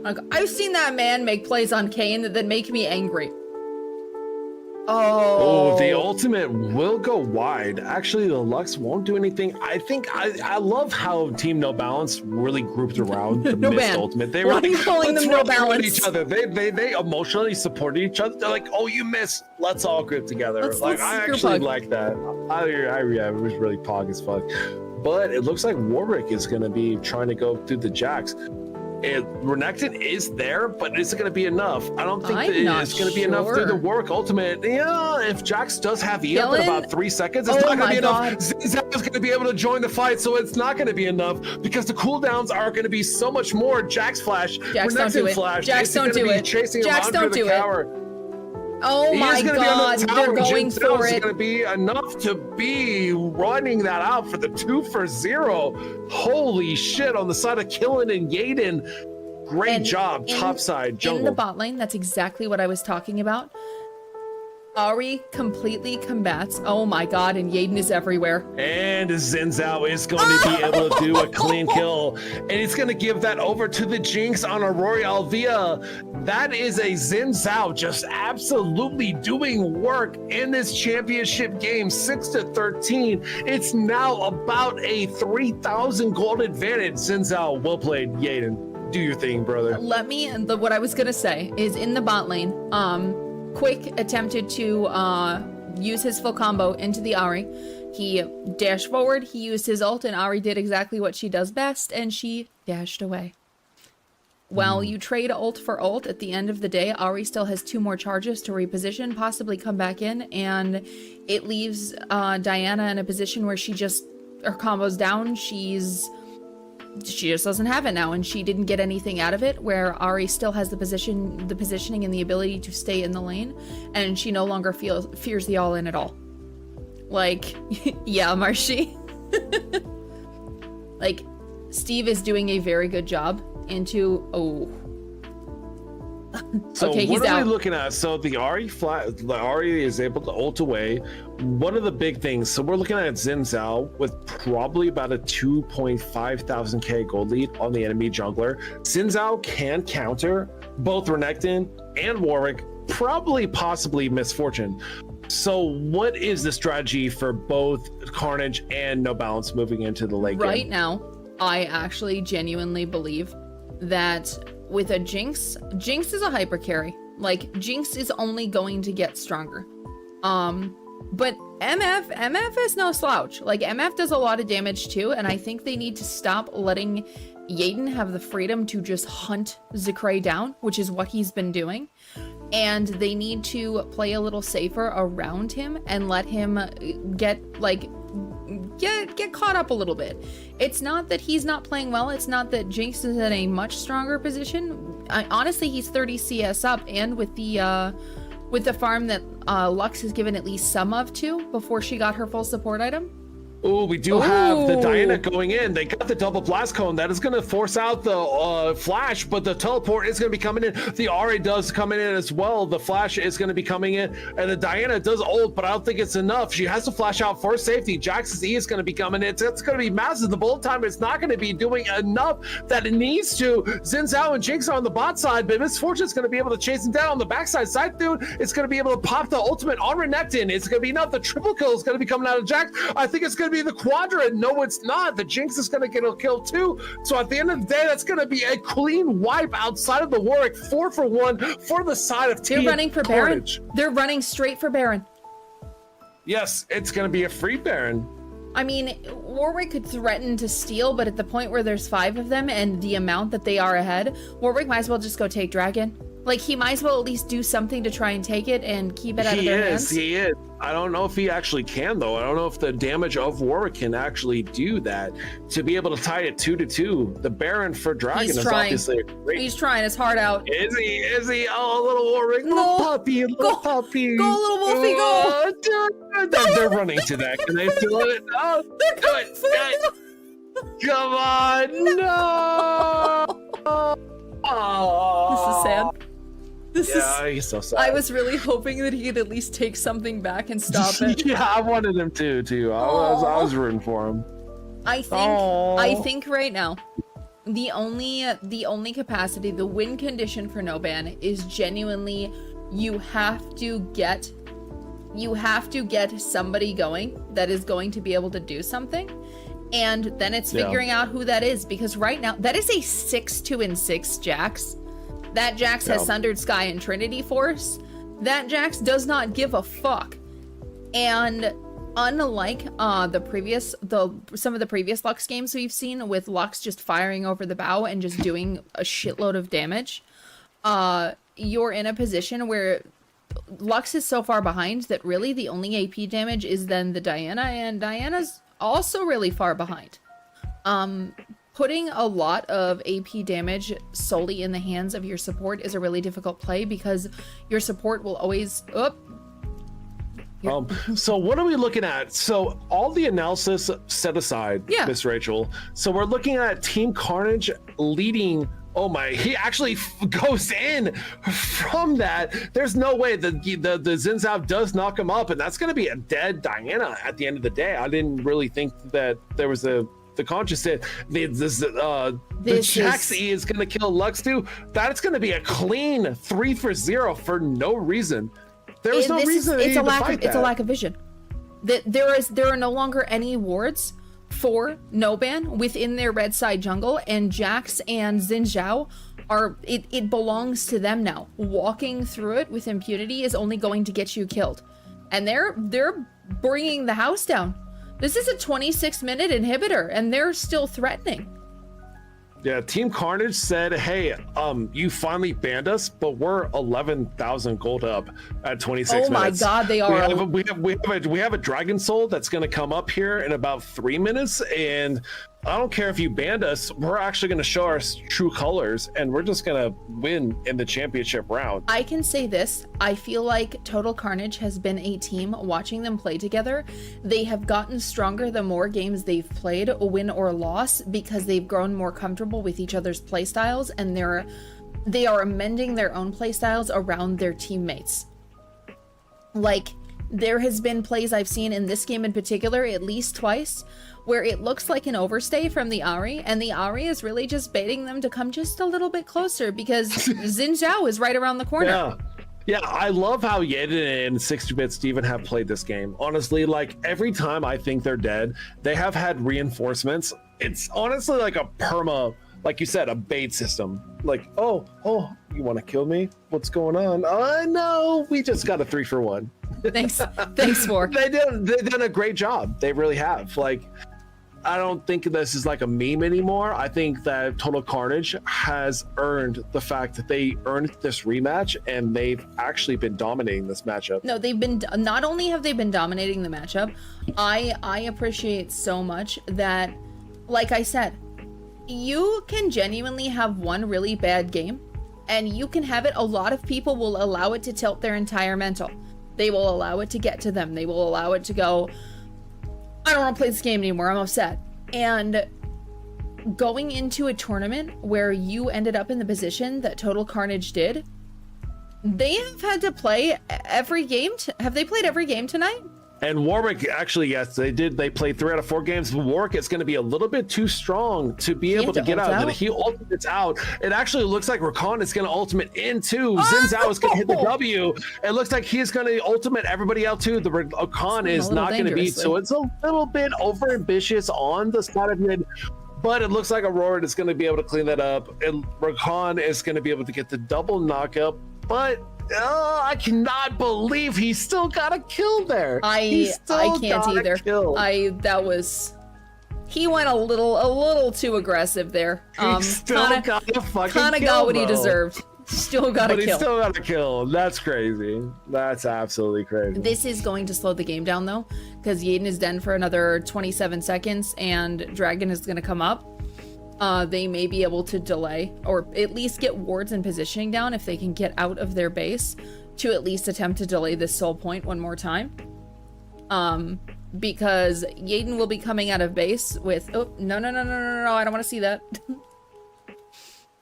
Like, I've seen that man make plays on Kayn that make me angry. Oh, the ultimate will go wide. Actually, the Lux won't do anything. I think I love how Team No Balance really grouped around the Mist ultimate. They were like, let's No run Balance each other. They emotionally supported each other. They're like, oh, you missed. Let's all group together. I actually like that. Yeah, it was really pog as fuck. But it looks like Warwick is going to be trying to go through the Jax. Renekton is there, but is it going to be enough? I don't think that it's going to be enough through the Warwick ultimate. Yeah, if Jax does have E up in about 3 seconds, it's not going to be enough. Zinzao is going to be able to join the fight, so it's not going to be enough because the cooldowns are going to be so much more. Jax flash, Renekton flash. Jax, don't do it. Jax, don't do it. Oh my god, they're going for it. It's going to be enough to be running that out for the 2 for 0. Holy shit, on the side of Killen and Yaden. Great job, topside jungle. In the bot lane, that's exactly what I was talking about. Ari completely combats. Oh my god, and Yaden is everywhere. And Xin Zhao is going to be able to do a clean kill. And he's going to give that over to the Jinx on Aurora Alvia. That is a Xin Zhao just absolutely doing work in this championship game, 6-13. It's now about a 3,000 gold advantage. Xin Zhao, well played, Yaden. Do your thing, brother. What I was going to say is in the bot lane, Quick attempted to use his full combo into the Ahri. He dashed forward, he used his ult, and Ahri did exactly what she does best, and she dashed away. While you trade ult for ult, at the end of the day, Ahri still has 2 more charges to reposition, possibly come back in, and it leaves Diana in a position where her combo's down, she just doesn't have it now, and she didn't get anything out of it, where Ahri still has the positioning and the ability to stay in the lane, and she no longer fears the all-in at all. Like, yeah, Marshy. Like, Steve is doing a very good job into, So okay, what are we looking at? So the Ahri is able to ult away. One of the big things, so we're looking at Xin Zhao with probably about a 2.5 thousand K gold lead on the enemy jungler. Xin Zhao can counter both Renekton and Warwick, possibly Misfortune. So what is the strategy for both Carnage and No Balance moving into the late Right game? now, I actually genuinely believe that with a Jinx is a hyper carry. Like, Jinx is only going to get stronger. But MF is no slouch. Like, MF does a lot of damage too, and I think they need to stop letting Yaden have the freedom to just hunt Zikray down, which is what he's been doing. And they need to play a little safer around him and let him get caught up a little bit. It's not that he's not playing well, it's not that Jinx is in a much stronger position. Honestly, he's 30 CS up, and with the farm that Lux has given at least some of to before she got her full support item. Oh, we do have the Ooh. Diana going in. They got the double blast cone. That is going to force out the flash, but the teleport is going to be coming in. The Ahri does come in as well. The flash is going to be coming in, and the Diana does ult, but I don't think it's enough. She has to flash out for safety. Jax's E is going to be coming in. It's going to be massive. The bullet time is not going to be doing enough that it needs to. Xin Zhao and Jinx are on the bot side, but Misfortune is going to be able to chase him down on the backside. Scythe it's going to be able to pop the ultimate on Renekton. It's going to be enough. The triple kill is going to be coming out of Jax. I think it's going to be the quadrant. No, it's not. The Jinx is going to get a kill too. So at the end of the day, that's going to be a clean wipe outside of the Warwick. 4-for-1 for the side of Team They're running for Carnage. Baron. They're running straight for Baron. Yes, it's going to be a free Baron. I mean, Warwick could threaten to steal, but at the point where there's 5 of them and the amount that they are ahead, Warwick might as well just go take Dragon. Like, he might as well at least do something to try and take it and keep it out of their hands. He is. I don't know if he actually can, though. I don't know if the damage of Warwick can actually do that. To be able to tie it 2-2, the Baron for Dragon He's is trying. obviously a great. He's trying his heart out. Is he? Is he? Oh, little Warwick. No. Little puppy. Little puppy. Go, little Wolfie, go. Oh, they're running to that. Can they feel it? Oh, They're do coming it. for you. Come on. No. This is sad. Yeah, he's so sad. I was really hoping that he could at least take something back and stop it. Yeah, I wanted him to too. I was rooting for him. I think right now, the only capacity, the win condition for no ban is genuinely you have to get somebody going that is going to be able to do something. And then it's figuring out who that is, because right now that is a 6-2-6 Jax. That Jax has Sundered Sky and Trinity Force. That Jax does not give a fuck. And unlike some of the previous Lux games we've seen with Lux just firing over the bow and just doing a shitload of damage, you're in a position where Lux is so far behind that really the only AP damage is then the Diana, and Diana's also really far behind. Putting a lot of AP damage solely in the hands of your support is a really difficult play, because your support will always... So what are we looking at? So all the analysis set aside, Miss Rachel. So we're looking at Team Carnage leading. Oh my, he actually goes in from that. There's no way the Xin Zhao does knock him up, and that's going to be a dead Diana at the end of the day. I didn't really think that there was the conscious hit. The Jax E is going to kill Lux too. That's going to be a clean 3-for-0 for no reason. There's no reason. It's a lack of vision. There are no longer any wards for no ban within their red side jungle, and Jax and Xin Zhao are it belongs to them now. Walking through it with impunity is only going to get you killed, and they're bringing the house down. This is a 26-minute inhibitor, and they're still threatening. Yeah, Team Carnage said, hey, you finally banned us, but we're 11,000 gold up at 26 minutes. Oh my god, they are. We have a Dragon Soul that's going to come up here in about 3 minutes, and I don't care if you banned us, we're actually going to show our true colors, and we're just going to win in the championship round. I can say this, I feel like Total Carnage has been a team. Watching them play together, they have gotten stronger the more games they've played, win or loss, because they've grown more comfortable with each other's playstyles, and they are amending their own playstyles around their teammates. Like, there has been plays I've seen in this game in particular, at least twice, where it looks like an overstay from the Ahri, and the Ahri is really just baiting them to come just a little bit closer, because Xin Zhao is right around the corner. Yeah. Yeah, I love how Yeden and 60-bit Steven have played this game. Honestly, like every time I think they're dead, they have had reinforcements. It's honestly like a perma, like you said, a bait system. Like, oh, you want to kill me? What's going on? No, we just got a 3-for-1. Thanks, for. They've done a great job. They really have. Like, I don't think this is like a meme anymore. I think that Total Carnage has earned the fact that they earned this rematch, and they've actually been dominating this matchup. No, they've been, not only have they been dominating the matchup, I appreciate so much that, like I said, you can genuinely have one really bad game, and you can have it. A lot of people will allow it to tilt their entire mental. They will allow it to get to them. They will allow it to go, I don't want to play this game anymore, I'm upset. And going into a tournament where you ended up in the position that Total Carnage did, they have had to play every game. Have they played every game tonight? And Warwick, actually, yes, they did. They played 3 out of 4 games. Warwick is going to be a little bit too strong to be able to get out. He ultimates out. It actually looks like Rakan is going to ultimate in too. Xin Zhao is going to hit the W. It looks like he's going to ultimate everybody out too. The Rakan is not going to beat. So it's a little bit over ambitious on the side of mid. But it looks like Aurora is going to be able to clean that up. And Rakan is going to be able to get the double knockup. But I cannot believe he still got a kill there. I can't either. He went a little too aggressive there. He still got a fucking kill, kind of got what he deserved. Still got a kill. But he still got a kill. That's crazy. That's absolutely crazy. This is going to slow the game down though, because Yaden is dead for another 27 seconds, and Dragon is going to come up. They may be able to delay, or at least get wards and positioning down if they can get out of their base, to at least attempt to delay this soul point one more time. Because Yaden will be coming out of base with, oh, no, I don't want to see that.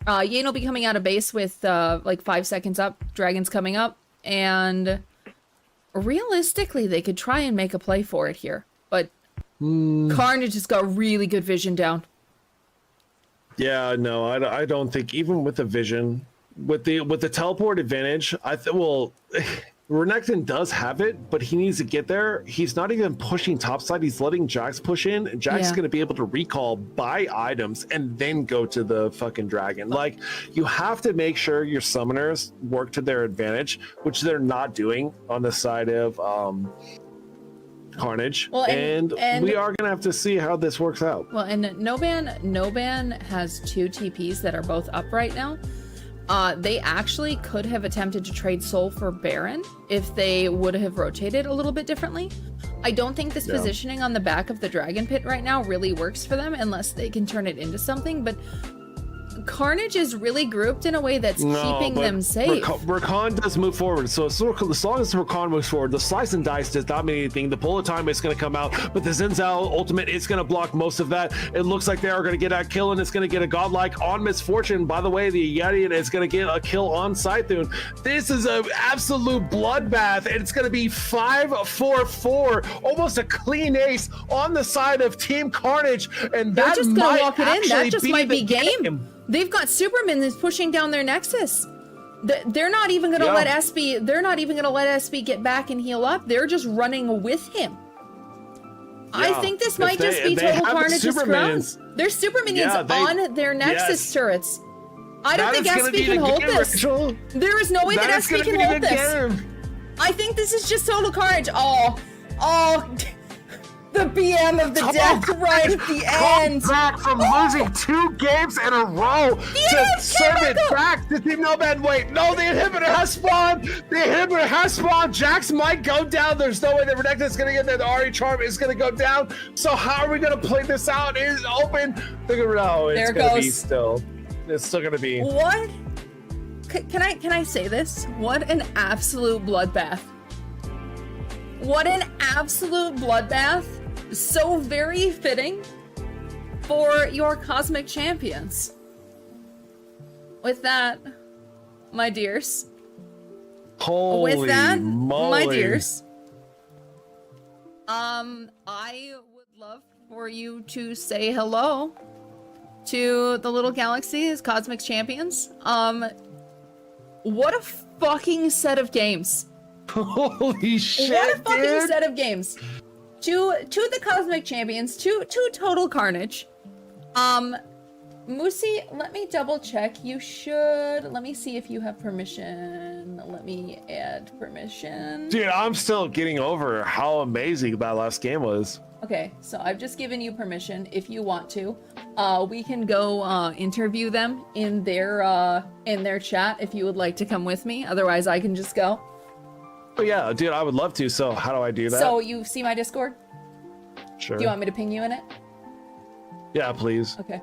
Yaden will be coming out of base with like 5 seconds up, Dragon's coming up, and realistically they could try and make a play for it here, but Carnage has got really good vision down. Yeah, no, I don't think, even with the vision, with the teleport advantage, well, Renekton does have it, but he needs to get there. He's not even pushing topside. He's letting Jax push in. Jax is going to be able to recall, buy items, and then go to the fucking dragon. Like, you have to make sure your summoners work to their advantage, which they're not doing on the side of Carnage. Well, and we are going to have to see how this works out. Well, and Noban has 2 TPs that are both up right now. They actually could have attempted to trade Soul for Baron if they would have rotated a little bit differently. I don't think this positioning on the back of the Dragon Pit right now really works for them unless they can turn it into something, but Carnage is really grouped in a way that's keeping them safe. Rakan does move forward, so as long as Rakan moves forward, the slice and dice does not mean anything. The bullet time is going to come out, but the Xin Zhao ultimate is going to block most of that. It looks like they are going to get that kill, and it's going to get a godlike on Misfortune. By the way, the Yeti is going to get a kill on Scythune. This is an absolute bloodbath, and it's going to be 5-4-4, almost a clean ace on the side of Team Carnage, and they're that just going to walk it in. That actually just might be game. They've got Superman that's pushing down their Nexus. They're not even going to let SB. They're not even going to let SB get back and heal up. They're just running with him. I think this might just be Total Carnage's grounds. There's super minions on their Nexus turrets. I don't think SB can hold this. Rachel. There is no way that SB can hold this. I think this is just Total Carnage. Oh. The BM of the death right at the end. Back from losing 2 games in a row to serve it back to Team Noban. Wait, no, the inhibitor has spawned. The inhibitor has spawned. Jax might go down. There's no way that Renekton is going to get there. The Ari Charm is going to go down. So how are we going to play this out? It is open. No, it's going to be still. It's still going to be. What? Can I say this? What an absolute bloodbath. What an absolute bloodbath. So very fitting for your cosmic champions. With that, my dears. Holy with that, moly. my dears. I would love for you to say hello to the little galaxies, cosmic champions. What a fucking set of games. Holy shit, What a fucking dude. set of games. Two of the Cosmic Champions, two total carnage. Moosey, let me double check. You should. Let me see if you have permission. Let me add permission. Dude, I'm still getting over how amazing that last game was. Okay, so I've just given you permission if you want to. We can go interview them in their chat if you would like to come with me. Otherwise, I can just go. Oh yeah, dude, I would love to. So how do I do that? So you see my Discord? Sure. Do you want me to ping you in it? Yeah, please. Okay.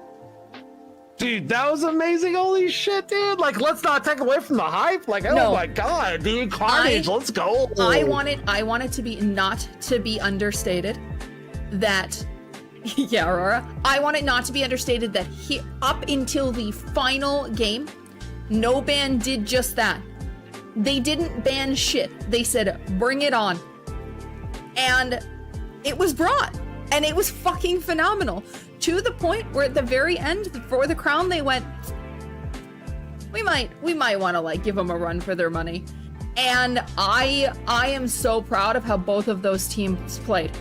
Dude, that was amazing. Holy shit, dude. Like, let's not take away from the hype. Like, oh No. my god, dude, Carnage, let's go. I want it to be not to be understated that yeah, Aurora. I want it not to be understated that up until the final game, no ban did just that. They didn't ban shit. They said, bring it on. And it was brought. And it was fucking phenomenal. To the point where at the very end, for the crown, they went, we might want to like give them a run for their money. And I am so proud of how both of those teams played.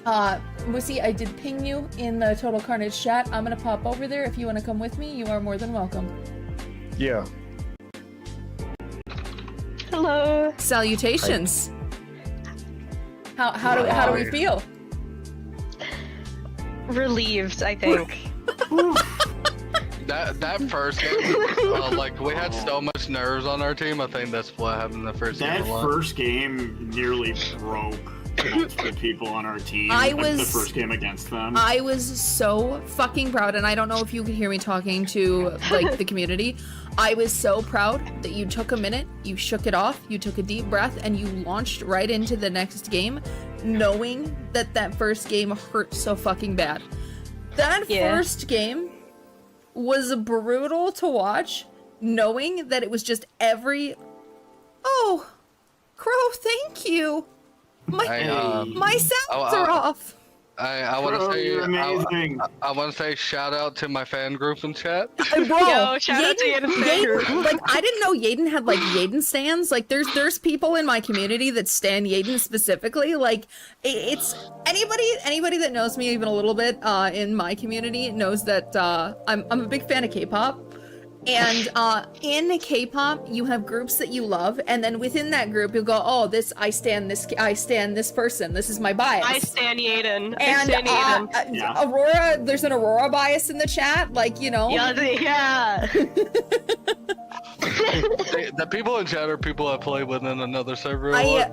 Moosey, I did ping you in the Total Carnage chat. I'm gonna pop over there. If you want to come with me, you are more than welcome. Yeah. Hello. Salutations. How do we feel? Relieved, I think. That first game, like we had so much nerves on our team. I think that's what happened in the first game. That first game nearly broke multiple people on our team. The first game against them. I was so fucking proud, and I don't know if you could hear me talking to like the community. I was so proud that you took a minute, you shook it off, you took a deep breath, and you launched right into the next game, knowing that that first game hurt so fucking bad. That first game was brutal to watch, knowing that it was just oh, Crow, thank you. My sounds are off. I want to Bro, say you're amazing. I want to say shout out to my fan group in chat. Bro, Yo, shout out to Yaden's fan group. Like, I didn't know Yaden had like Yaden stands. Like, there's people in my community that stan Yaden specifically. Like, it's anybody that knows me even a little bit in my community knows that I'm a big fan of K-pop. And in K-pop, you have groups that you love, and then within that group, you'll go, "Oh, I stand this person. This is my bias." I stan Yaden. And Aurora, there's an Aurora bias in the chat, like, you know. Yeah. The people in chat are people I play with in another server a lot.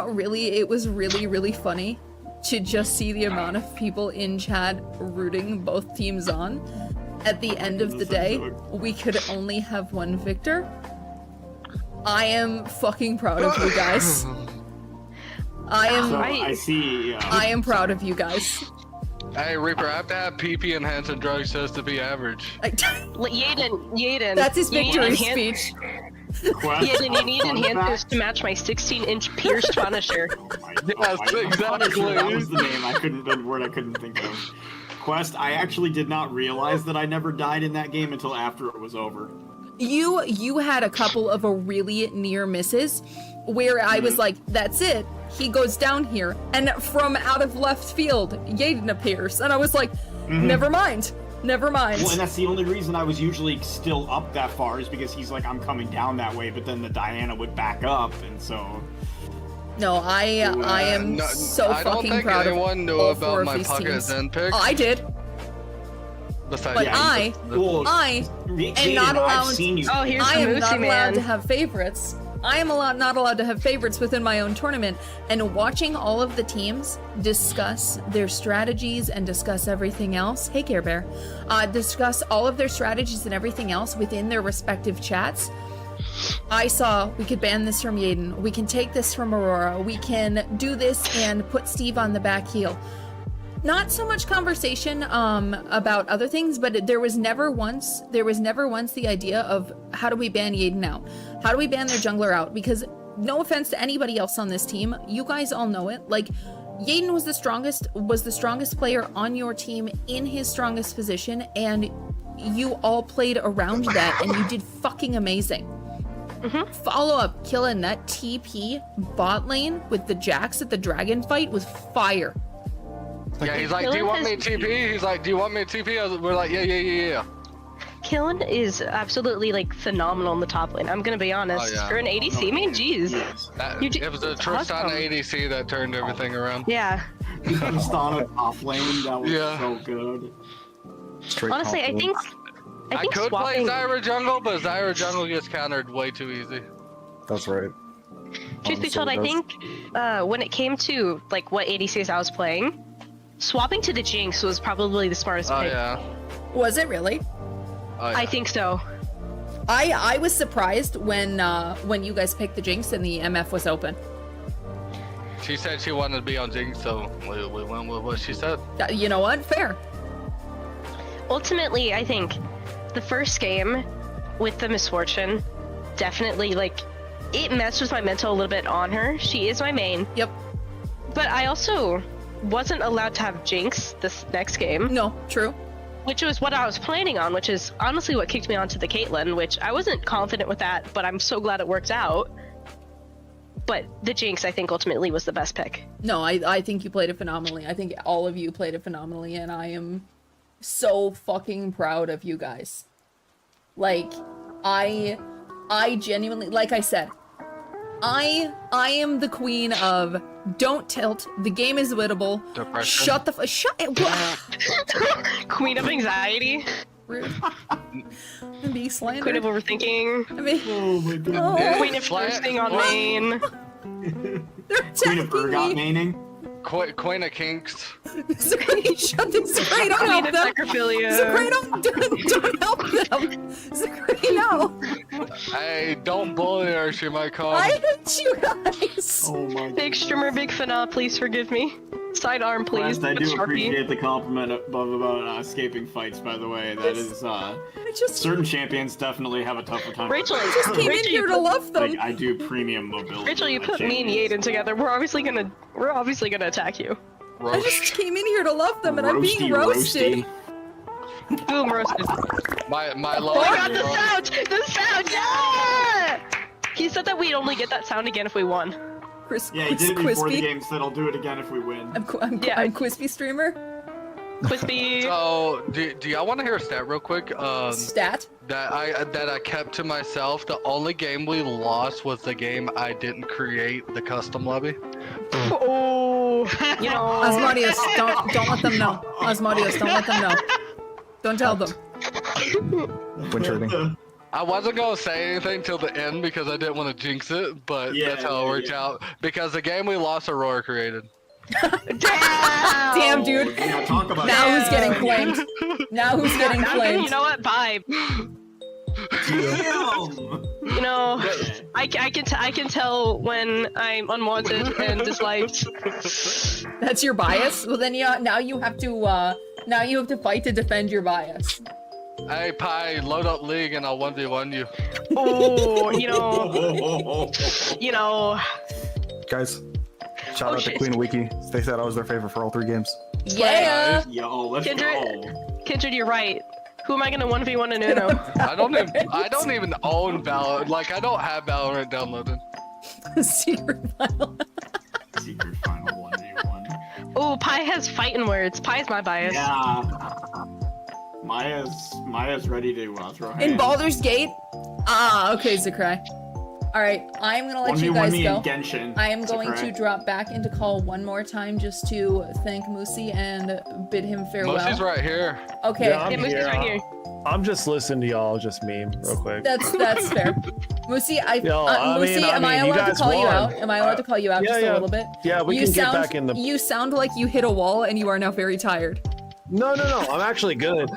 It was really funny to just see the amount of people in chat rooting both teams on. At the end of the day, we could only have one victor. I am fucking proud of you guys. I am proud of you guys. Hey Reaper, I have to have PP enhanced and drug says to be average. Yaden. That's his victory speech. Yaden, you need enhancers to match my 16-inch pierced Punisher. Yes, exactly. That was the name. The word I couldn't think of. Quest, I actually did not realize that I never died in that game until after it was over. You had a couple of really near misses where I was like, that's it. He goes down here. And from out of left field, Yaden appears. And I was like, never mind. Never mind. Well, and that's the only reason I was usually still up that far is because he's like, I'm coming down that way, but then the Diana would back up, and so... No, I am so fucking proud of all four of these teams. I don't think anyone knew about my pocket Zen pick. I did. Besides, but I am not allowed. Oh, here's I am the not Moosey allowed man. to have favorites. I am not allowed to have favorites within my own tournament. And watching all of the teams discuss their strategies and discuss everything else. Hey, Care Bear. Discuss all of their strategies and everything else within their respective chats. I saw we could ban this from Yaden. We can take this from Aurora. We can do this and put Steve on the back heel. Not so much conversation about other things, but there was never once the idea of how do we ban Yaden out? How do we ban their jungler out? Because no offense to anybody else on this team, you guys all know it. Like, Yaden was the strongest player on your team in his strongest position, and you all played around that, and you did fucking amazing. Follow up, killing that TP bot lane with the Jax at the dragon fight was fire. Yeah, he's like, do you want me to TP? He's like, do you want me to TP? We're like, yeah. Killen is absolutely like phenomenal in the top lane. I'm gonna be honest. Oh, yeah. For an ADC, man, jeez. Yes. It was a Tristana ADC that turned everything around. Yeah. Tristana off lane, that was Yeah. so good. Straight Honestly, I think I could swapping... play Zyra jungle, but Zyra jungle gets countered way too easy. That's right. Truth be told, I think when it came to like what ADCs I was playing, swapping to the Jinx was probably the smartest Oh pick. yeah. Was it really? Oh, yeah. I think so. I was surprised when you guys picked the Jinx and the MF was open. She said she wanted to be on Jinx, so we went with what she said. You know what? Fair. Ultimately, I think the first game with the misfortune definitely like it messed with my mental a little bit on her. She is my main. Yep. But I also wasn't allowed to have Jinx this next game, No, true. which was what I was planning on, which is honestly what kicked me onto the Caitlyn, which I wasn't confident with that, but I'm so glad it worked out. But the Jinx, I think, ultimately was the best pick. No, I think you played it phenomenally. I think all of you played it phenomenally, and I am so fucking proud of you guys. Like, I genuinely, like I said, I am the queen of don't tilt. The game is winnable. Depression. Shut the shut it. Queen of anxiety, Rude. I'm being slandered. queen of overthinking, I mean, Oh my god. oh, queen of thirsting on main. they're Queen of attacking Urgot me. maining. Queen of Kinks. Zachary, shut this. Zachary, don't Queen help of them. necrophilia. Zachary, don't help them. Zachary, no. Hey, don't bully her. She might come. I hate you guys. Oh my god. Big streamer, big fana, please forgive me. Sidearm, please. West, I with do Sharpie. appreciate the compliment about escaping fights, by the way. That is, I just certain champions definitely have a tougher time. Rachel, just came in Rachel, here you to put, love them. Like, I do premium mobility. Rachel, you on put me and champions. Yaden together. We're obviously gonna attack you. I just came in here to love them, and I'm being Roasty, roasted. roasty. Boom, roasted. My Oh love. my god, the sound! The sound! Yeah! He said that we'd only get that sound again if we won. Yeah, he did it before the Quispy. game, said I'll do it again if we win. Yeah. I'm Quispy streamer. Crispy. So, do y'all want to hear a stat real quick? Stat. That I kept to myself. The only game we lost was the game I didn't create the custom lobby. Oh, you know. Asmodeus, don't let them know. Asmodeus, don't let them know. Don't tell them. When trading. I wasn't gonna say anything till the end because I didn't want to jinx it, but Yeah, that's how it yeah, worked yeah. out. Because the game we lost, Aurora created. Damn, dude. Yeah, talk about Now it. who's getting flamed? Now who's getting Now, flamed? you know what? Bye. Damn. You know, I can tell when I'm unwanted and disliked. That's your bias. Well, then now you have to fight to defend your bias. Hey, Pi, load up League and I'll 1v1 you. Oh, Oh, you know. Guys, shout Oh, out to shit. Queen Wiki. They said I was their favorite for all 3 games. Yeah. Yo, let's Kindred. go. Kindred, you're right. Who am I gonna 1v1 in Uno? I don't even own Valorant. Like, I don't have Valorant downloaded. Secret file. Secret final 1v1. Oh, Pi has fighting words. Pi is my bias. Yeah. Maya's ready to throw hands. In Baldur's Gate? Ah, okay, Zakrai. Alright, I'm gonna let you 1v1 guys me go. in Genshin. I am going to Correct. drop back into call one more time just to thank Moosey and bid him farewell. Moosey's right here. Okay, Yeah, I'm Yeah, Moosey's here. right here. I'm just listening to y'all just meme real quick. that's fair. Moosey, Yo, Moosey, am I you allowed to guys call you won. out? Am I allowed to call you out Yeah, just yeah. a little bit? Yeah, we you can sound, get back in the. You sound like you hit a wall and you are now very tired. No, I'm actually good.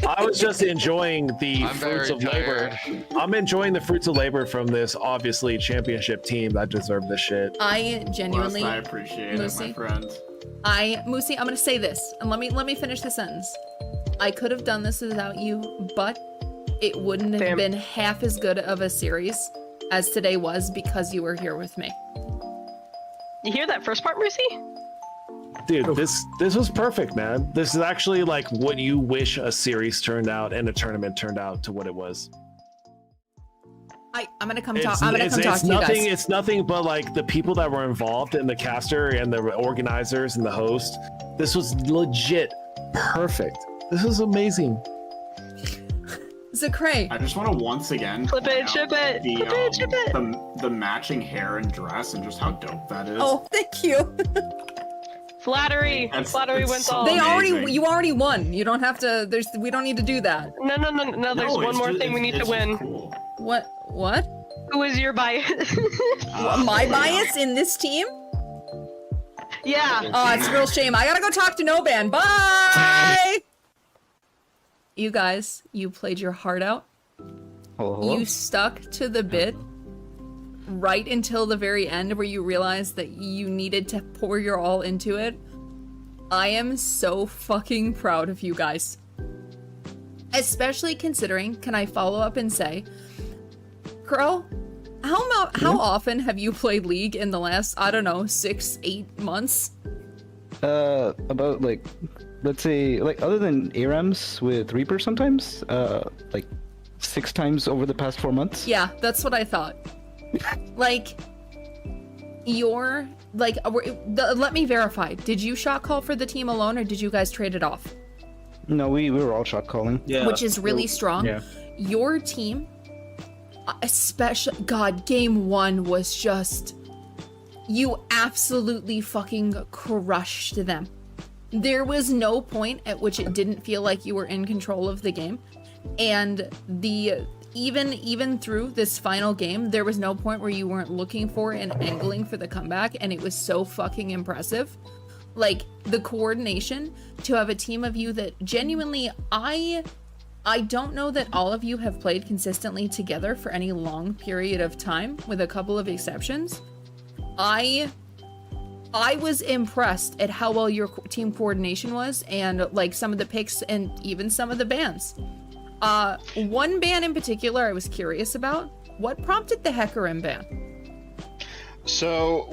I was just enjoying the I'm fruits very of labor. tired. I'm enjoying the fruits of labor from this obviously championship team that deserve this shit. I West, genuinely, I appreciate it, my Lucy. friend. Moosey, I'm gonna say this, and let me finish the sentence. I could have done this without you, but it wouldn't have Damn. been half as good of a series as today was because you were here with me. You hear that first part, Mercy? Dude, this was perfect, man. This is actually like what you wish a series turned out and a tournament turned out to what it was. I'm gonna come talk. I'm gonna come talk to you nothing, guys. It's nothing but like the people that were involved in the caster and the organizers and the host. This was legit perfect. This is amazing. Zacrae. I just want to once again Flip point it, out ship it, the, flip it, ship it. the matching hair and dress and just how dope that is. Oh, thank you. Flattery. Flattery it's wins so all. amazing. You already won. You don't have to. We don't need to do that. No. There's one it's more just- thing we need to it's win. Cool. What? Who is your bias? My bias in this team? Yeah. Oh, it's a real shame. I gotta go talk to Noban. Bye. You guys, you played your heart out. Hello? You stuck to the bit right until the very end where you realized that you needed to pour your all into it. I am so fucking proud of you guys. Especially considering, can I follow up and say, Crow, how often have you played League in the last, I don't know, 6-8 months? About like, let's say, like other than ARAMs with Reaper sometimes, like 6 times over the past 4 months. Yeah, that's what I thought. Like, you're, like, let me verify. Did you shot call for the team alone or did you guys trade it off? No, we were all shot calling. Yeah. Which is really strong. Yeah. Your team, especially, God, game 1 was just, you absolutely fucking crushed them. There was no point at which it didn't feel like you were in control of the game. And even through this final game, there was no point where you weren't looking for and angling for the comeback, and it was so fucking impressive. Like, the coordination to have a team of you that genuinely, I don't know that all of you have played consistently together for any long period of time, with a couple of exceptions. I was impressed at how well your team coordination was, and like some of the picks and even some of the bans. One ban in particular I was curious about. What prompted the Hecarim ban? So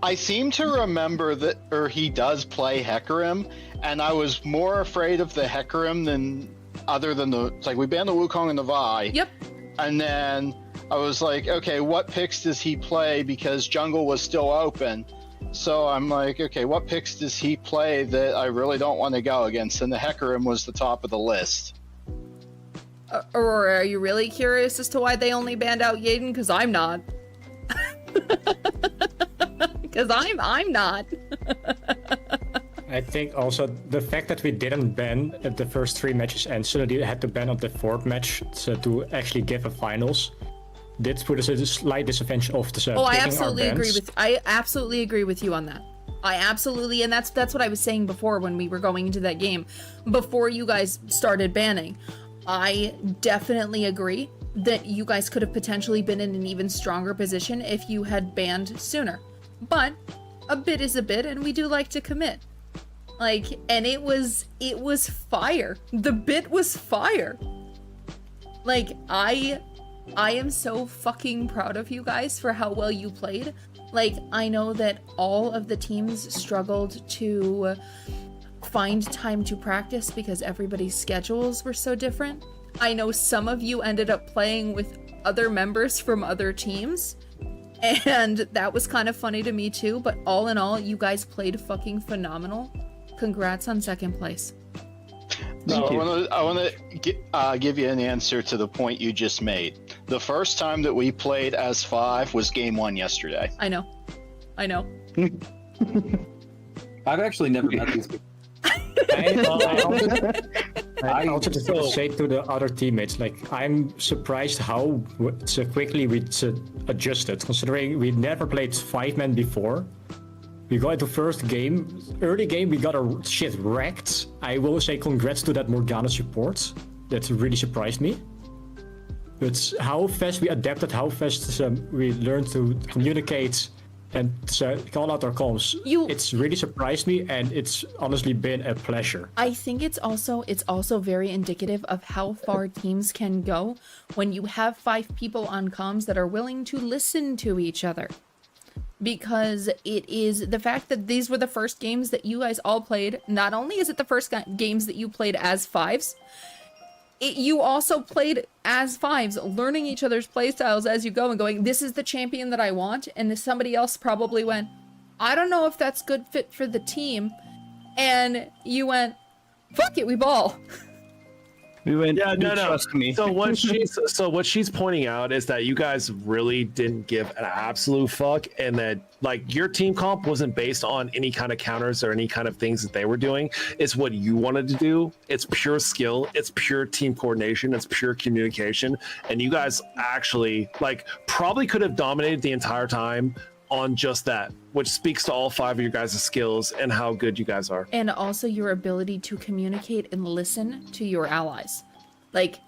I seem to remember that, or he does play Hecarim, and I was more afraid of the Hecarim than we banned the Wukong and the Vi. Yep. And then I was like, okay, what picks does he play? Because jungle was still open. So I'm like, okay, what picks does he play that I really don't want to go against? And the Hecarim was the top of the list. Or are you really curious as to why they only banned out Yaden? Because I'm not. Because I'm not. I think also the fact that we didn't ban at the first 3 matches and suddenly had to ban on the 4th match to actually give a finals did put us at a slight disadvantage of the Oh, I picking absolutely our agree bans. with. I absolutely agree with you on that. I absolutely, and that's what I was saying before when we were going into that game, before you guys started banning. I definitely agree that you guys could have potentially been in an even stronger position if you had banned sooner. But a bit is a bit, and we do like to commit. Like, and it was fire. The bit was fire. Like, I am so fucking proud of you guys for how well you played. Like, I know that all of the teams struggled to find time to practice because everybody's schedules were so different. I know some of you ended up playing with other members from other teams, and that was kind of funny to me too, but all in all, you guys played fucking phenomenal. Congrats on 2nd place. So I want to give you an answer to the point you just made. The first time that we played as 5 was game 1 yesterday. I know. I've actually never met these people. I also just want to say to the other teammates, like, I'm surprised how so quickly we adjusted, considering we never played 5-man before. We got into first game, early game, we got our shit wrecked. I will say congrats to that Morgana support. That really surprised me. But how fast we adapted, how fast we learned to communicate and call out our comms. It's really surprised me, and it's honestly been a pleasure. I think it's also very indicative of how far teams can go when you have 5 people on comms that are willing to listen to each other. because it is the fact that these were the first games that you guys all played. Not only is it the first games that you played as fives, you also played as fives, learning each other's playstyles as you go and going, this is the champion that I want. And somebody else probably went, I don't know if that's good fit for the team. And you went, fuck it, we ball. We went, Yeah, no. trust me. So what she's pointing out is that you guys really didn't give an absolute fuck, and that like your team comp wasn't based on any kind of counters or any kind of things that they were doing. It's what you wanted to do. It's pure skill. It's pure team coordination. It's pure communication. And you guys actually like probably could have dominated the entire time on just that, which speaks to all 5 of your guys' skills and how good you guys are. And also your ability to communicate and listen to your allies. Like,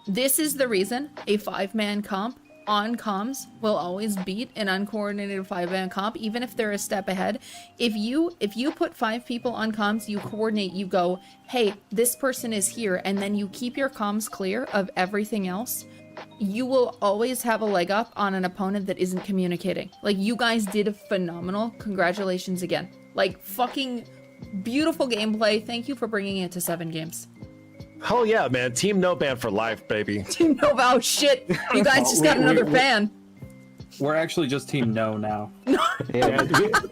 this is the reason a 5-man comp on comms will always beat an uncoordinated 5-man comp, even if they're a step ahead. If you put 5 people on comms, you coordinate, you go, hey, this person is here, and then you keep your comms clear of everything else, you will always have a leg up on an opponent that isn't communicating. Like, you guys did phenomenal. Congratulations again. Like, fucking beautiful gameplay. Thank you for bringing it to 7 games. Hell yeah, man. Team No Ban for life, baby. Team No, oh shit. You guys just got another fan. We're actually just Team No now. Yeah,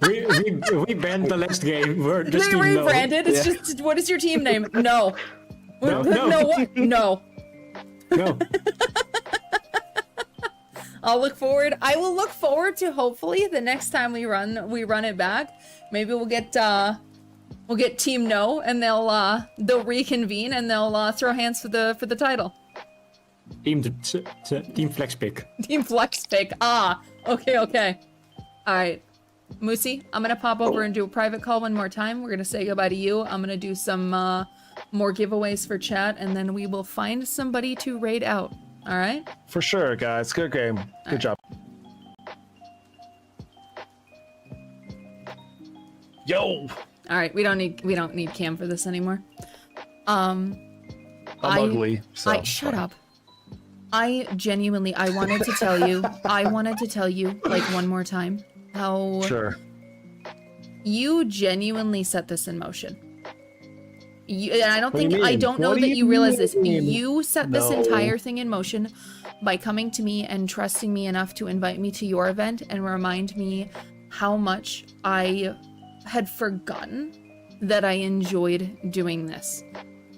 we banned the last game. We're just They Team No. rebranded. It's just, what is your team name? No. No. No, what? No. No. I will look forward to hopefully the next time we run it back. Maybe we'll get Team No, and they'll reconvene and they'll throw hands for the title. Team Flex Pick. Team Flex Pick. Ah, okay. All right, Moosey, I'm gonna pop over and do a private call one more time. We're gonna say goodbye to you. I'm gonna do some more giveaways for chat, and then we will find somebody to raid out. All right? For sure, guys. Good game. Good job. Yo. All right, we don't need Cam for this anymore. I'm ugly. So shut up. I genuinely wanted to tell you like one more time how sure. You genuinely set this in motion. And I don't What do you I mean? don't know What do that you you realize this. mean? You set this No. entire thing in motion by coming to me and trusting me enough to invite me to your event and remind me how much I had forgotten that I enjoyed doing this.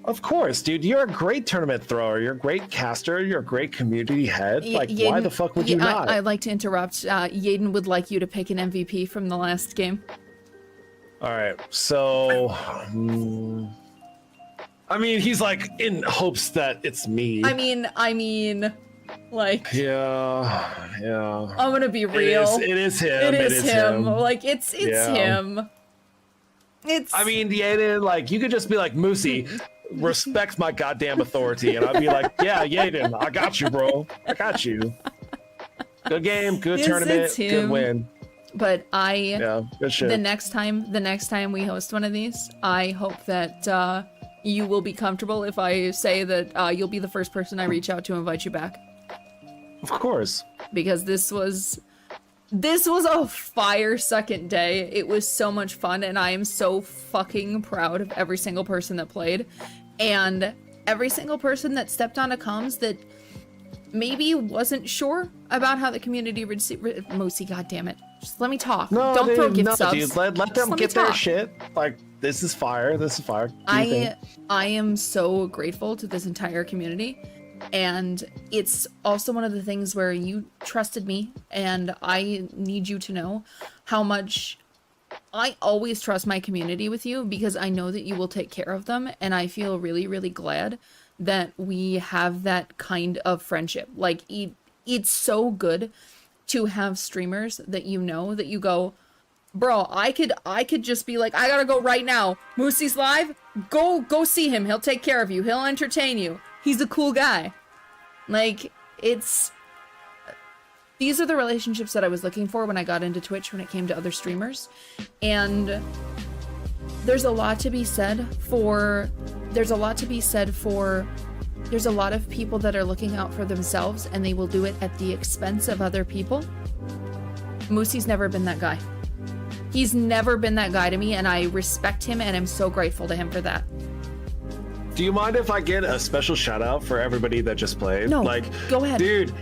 Of course, dude. You're a great tournament thrower. You're a great caster. You're a great community head. Like, why the fuck would you not? I'd like to interrupt. Yaden would like you to pick an MVP from the last game. All right. So, I mean, he's like in hopes that it's me. I mean, like. Yeah. I'm gonna be real. It is him. It is him. Like, it's him. It's. I mean, Yaden, like, you could just be like, Moosey, respect my goddamn authority. And I'd be like, yeah, Yaden, I got you, bro. I got you. Good game, good tournament, it's him. good win. But good shit. the next time we host one of these, I hope that you will be comfortable if I say that you'll be the first person I reach out to invite you back. Of course. Because this was a fire second day. It was so much fun, and I am so fucking proud of every single person that played. And every single person that stepped onto comms that maybe wasn't sure about how the community would see. Moosey, goddammit. Just let me talk. No, Don't dude, throw gift no, subs. dude. Let Just them me get their talk. shit. Like, this is fire. This is fire. Do you think? I am so grateful to this entire community. And it's also one of the things where you trusted me, and I need you to know how much I always trust my community with you, because I know that you will take care of them, and I feel really, really glad that we have that kind of friendship. Like, it's so good to have streamers that you know, that you go, bro, I could just be like, I gotta go right now. Moosey's live. Go see him. He'll take care of you. He'll entertain you. He's a cool guy. Like, these are the relationships that I was looking for when I got into Twitch, when it came to other streamers. And there's a lot to be said for there's a lot of people that are looking out for themselves, and they will do it at the expense of other people. Moosey's never been that guy. He's never been that guy to me, and I respect him, and I'm so grateful to him for that. Do you mind if I get a special shout out for everybody that just played? No, like, go ahead. Dude,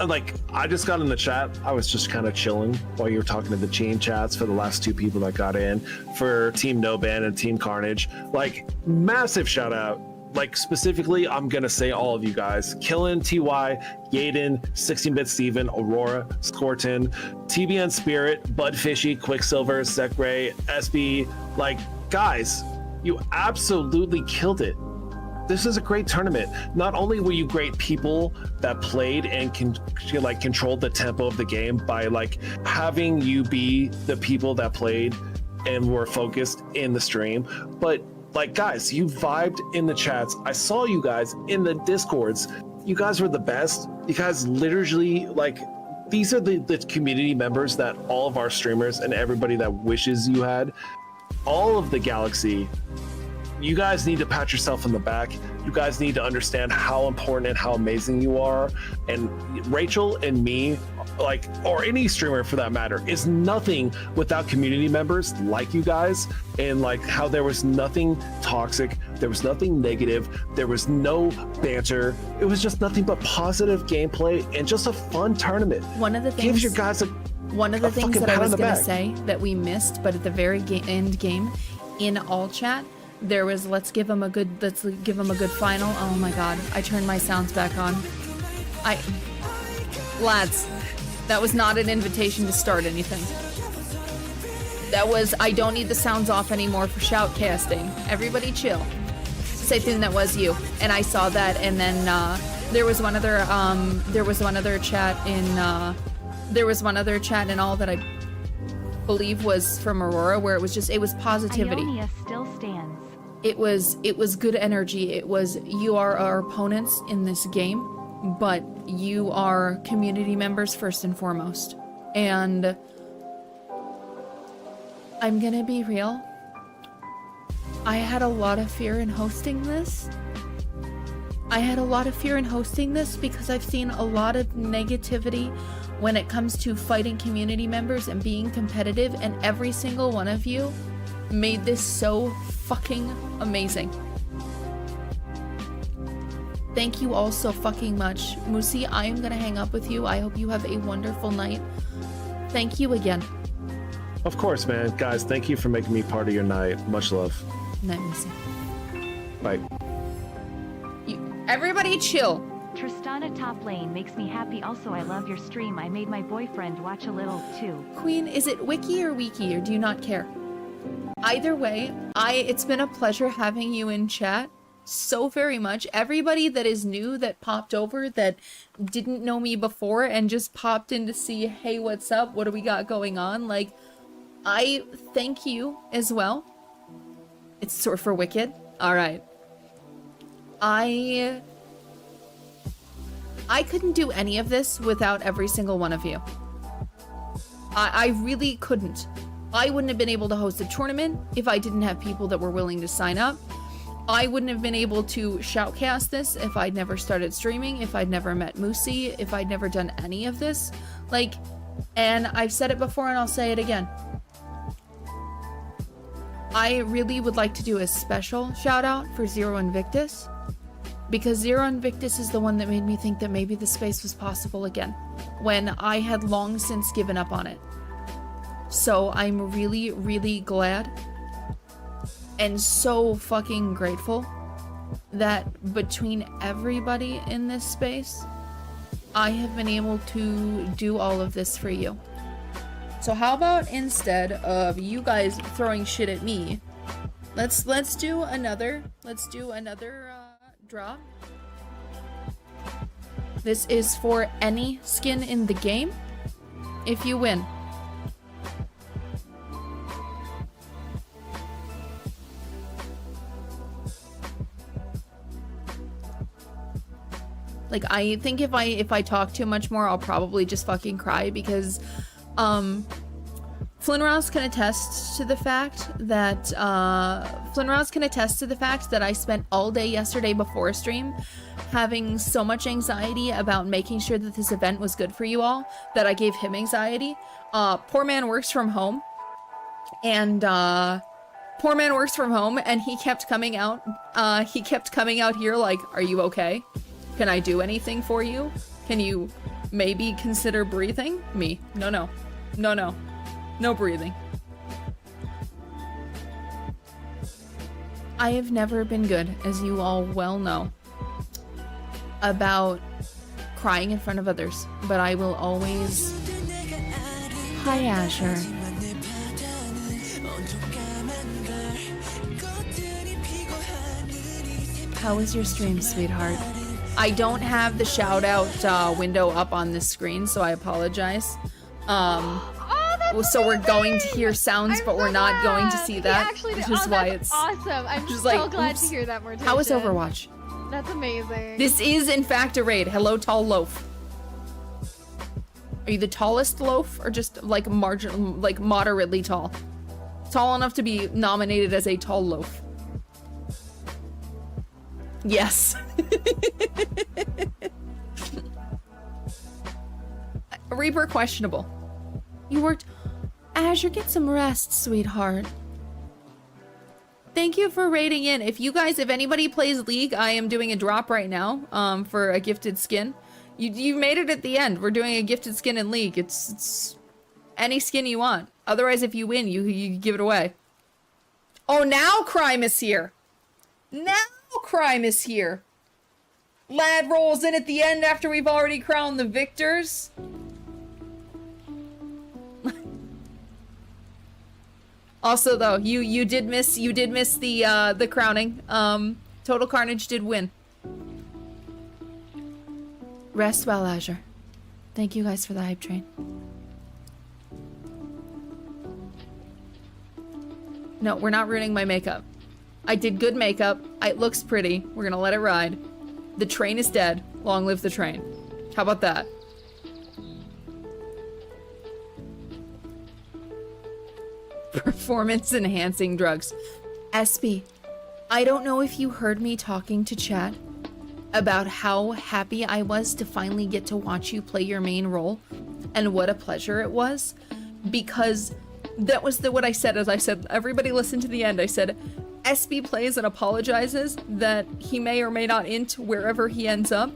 like, I just got in the chat. I was just kind of chilling while you were talking to the chain chats for the last 2 people that got in, for Team No Ban and Team Carnage. Like, massive shout out. Like, specifically, I'm going to say all of you guys. Killin, TY, Yaden, 16-Bit Steven, Aurora, Scorton, TBN Spirit, Bud Fishy, Quicksilver, Zekray, SB. Like, guys, you absolutely killed it. This is a great tournament. Not only were you great people that played and controlled the tempo of the game by like having you be the people that played and were focused in the stream, but like, guys, you vibed in the chats. I saw you guys in the discords. You guys were the best. You guys literally, like, these are the community members that all of our streamers and everybody that wishes you had. All of the galaxy. You guys need to pat yourself on the back. You guys need to understand how important and how amazing you are. And Rachel and me, like, or any streamer for that matter, is nothing without community members like you guys. And like how there was nothing toxic, there was nothing negative, there was no banter. It was just nothing but positive gameplay and just a fun tournament. One of the things, gives you guys one of the things fucking that I pat on was the gonna back. say that we missed, but at the very end game, in all chat, there was let's give him a good final. Oh my god, I turned my sounds back on. Lads, that was not an invitation to start anything. That was, I don't need the sounds off anymore for shoutcasting. Everybody chill. Same thing, that was you. And I saw that, and then there was one other chat in all that I believe was from Aurora, where it was positivity. Ionia still stands. It was good energy. It was, you are our opponents in this game, but you are community members first and foremost. And I'm gonna be real. I had a lot of fear in hosting this. Because I've seen a lot of negativity when it comes to fighting community members and being competitive, and every single one of you made this so fucking amazing. Thank you all so fucking much. Moosey, I am gonna hang up with you. I hope you have a wonderful night. Thank you again. Of course, man. Guys, thank you for making me part of your night. Much love. Night, Moosey. Bye. Everybody chill. Tristana top lane makes me happy. Also, I love your stream. I made my boyfriend watch a little too. Queen, is it wiki or wiki, or do you not care? Either way, it's been a pleasure having you in chat so very much. Everybody that is new, that popped over, that didn't know me before and just popped in to see, hey, what's up? What do we got going on? Like, I thank you as well. It's sort for Wicked. All right. I couldn't do any of this without every single one of you. I really couldn't. I wouldn't have been able to host a tournament if I didn't have people that were willing to sign up. I wouldn't have been able to shoutcast this if I'd never started streaming, if I'd never met Moosey, if I'd never done any of this. Like, and I've said it before and I'll say it again. I really would like to do a special shout out for Zero Invictus, because Zero Invictus is the one that made me think that maybe the space was possible again, when I had long since given up on it. So I'm really, really glad and so fucking grateful that between everybody in this space, I have been able to do all of this for you. So how about instead of you guys throwing shit at me, let's do another draw. This is for any skin in the game. If you win. Like, I think if I talk too much more, I'll probably just fucking cry, because Flynn can attest to the fact that I spent all day yesterday before stream having so much anxiety about making sure that this event was good for you all that I gave him anxiety. Poor man works from home, and he kept coming out. He kept coming out here like, "Are you okay? Can I do anything for you? Can you maybe consider breathing?" Me, no, no breathing. I have never been good, as you all well know, about crying in front of others, but I will always... Hi, Asher. How was your stream, sweetheart? I don't have the shout out window up on this screen, so I apologize. So we're going to hear sounds, but we're not going to see that, which is why it's awesome. I'm just so like, glad oops. to hear that, Morticia. How is Overwatch? That's amazing. This is, in fact, a raid. Hello, tall loaf. Are you the tallest loaf, or just like moderately tall? Tall enough to be nominated as a tall loaf. Yes. Reaper questionable. You worked. Azure, get some rest, sweetheart. Thank you for raiding in. If anybody plays League, I am doing a drop right now for a gifted skin. You made it at the end. We're doing a gifted skin in League. It's any skin you want. Otherwise, if you win, you give it away. Oh, now crime is here. Now crime is here. Lad rolls in at the end after we've already crowned the victors. Also, though, you did miss the crowning. Total Carnage did win. Rest well, Azure. Thank you guys for the hype train. No, we're not ruining my makeup. I did good makeup. It looks pretty. We're gonna let it ride. The train is dead. Long live the train. How about that? Performance enhancing drugs. SB, I don't know if you heard me talking to chat about how happy I was to finally get to watch you play your main role and what a pleasure it was, because that was what I said. As I said, everybody listen to the end. I said SB plays and apologizes that he may or may not int wherever he ends up,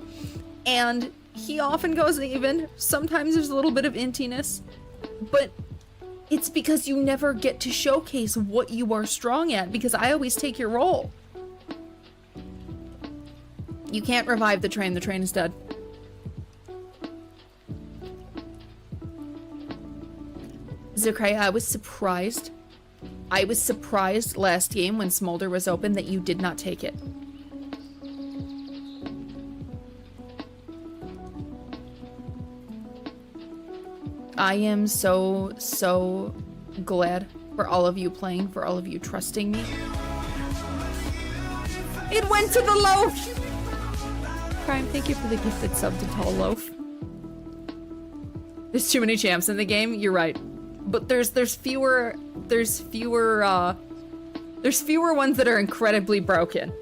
and he often goes even. Sometimes there's a little bit of intiness, but it's because you never get to showcase what you are strong at, because I always take your role. You can't revive the train is dead. Zakrai, I was surprised last game when Smolder was open that you did not take it. I am so glad for all of you playing, for all of you trusting me. It went to the loaf! Prime, thank you for the gifted sub to Tall Loaf. There's too many champs in the game, you're right. But there's fewer ones that are incredibly broken.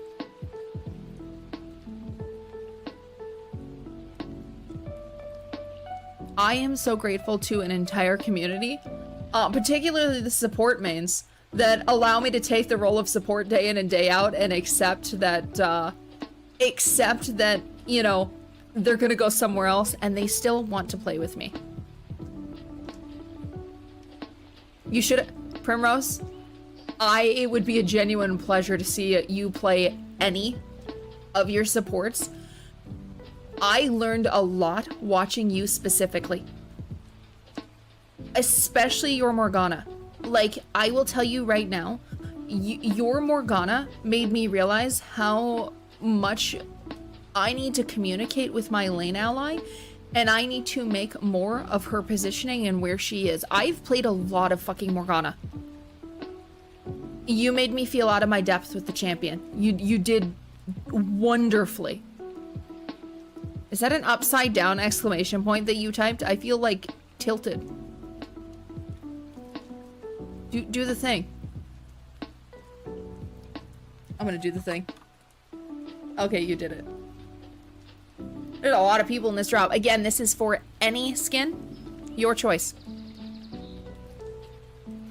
I am so grateful to an entire community, particularly the support mains, that allow me to take the role of support day in and day out and accept that, you know, they're gonna go somewhere else and they still want to play with me. You should, Primrose, it would be a genuine pleasure to see you play any of your supports. I learned a lot watching you specifically. Especially your Morgana. Like, I will tell you right now, your Morgana made me realize how much I need to communicate with my lane ally, and I need to make more of her positioning and where she is. I've played a lot of fucking Morgana. You made me feel out of my depth with the champion. You did wonderfully. Is that an upside down exclamation point that you typed? I feel like tilted. Do the thing. I'm gonna do the thing. Okay, you did it. There's a lot of people in this drop. Again, this is for any skin. Your choice.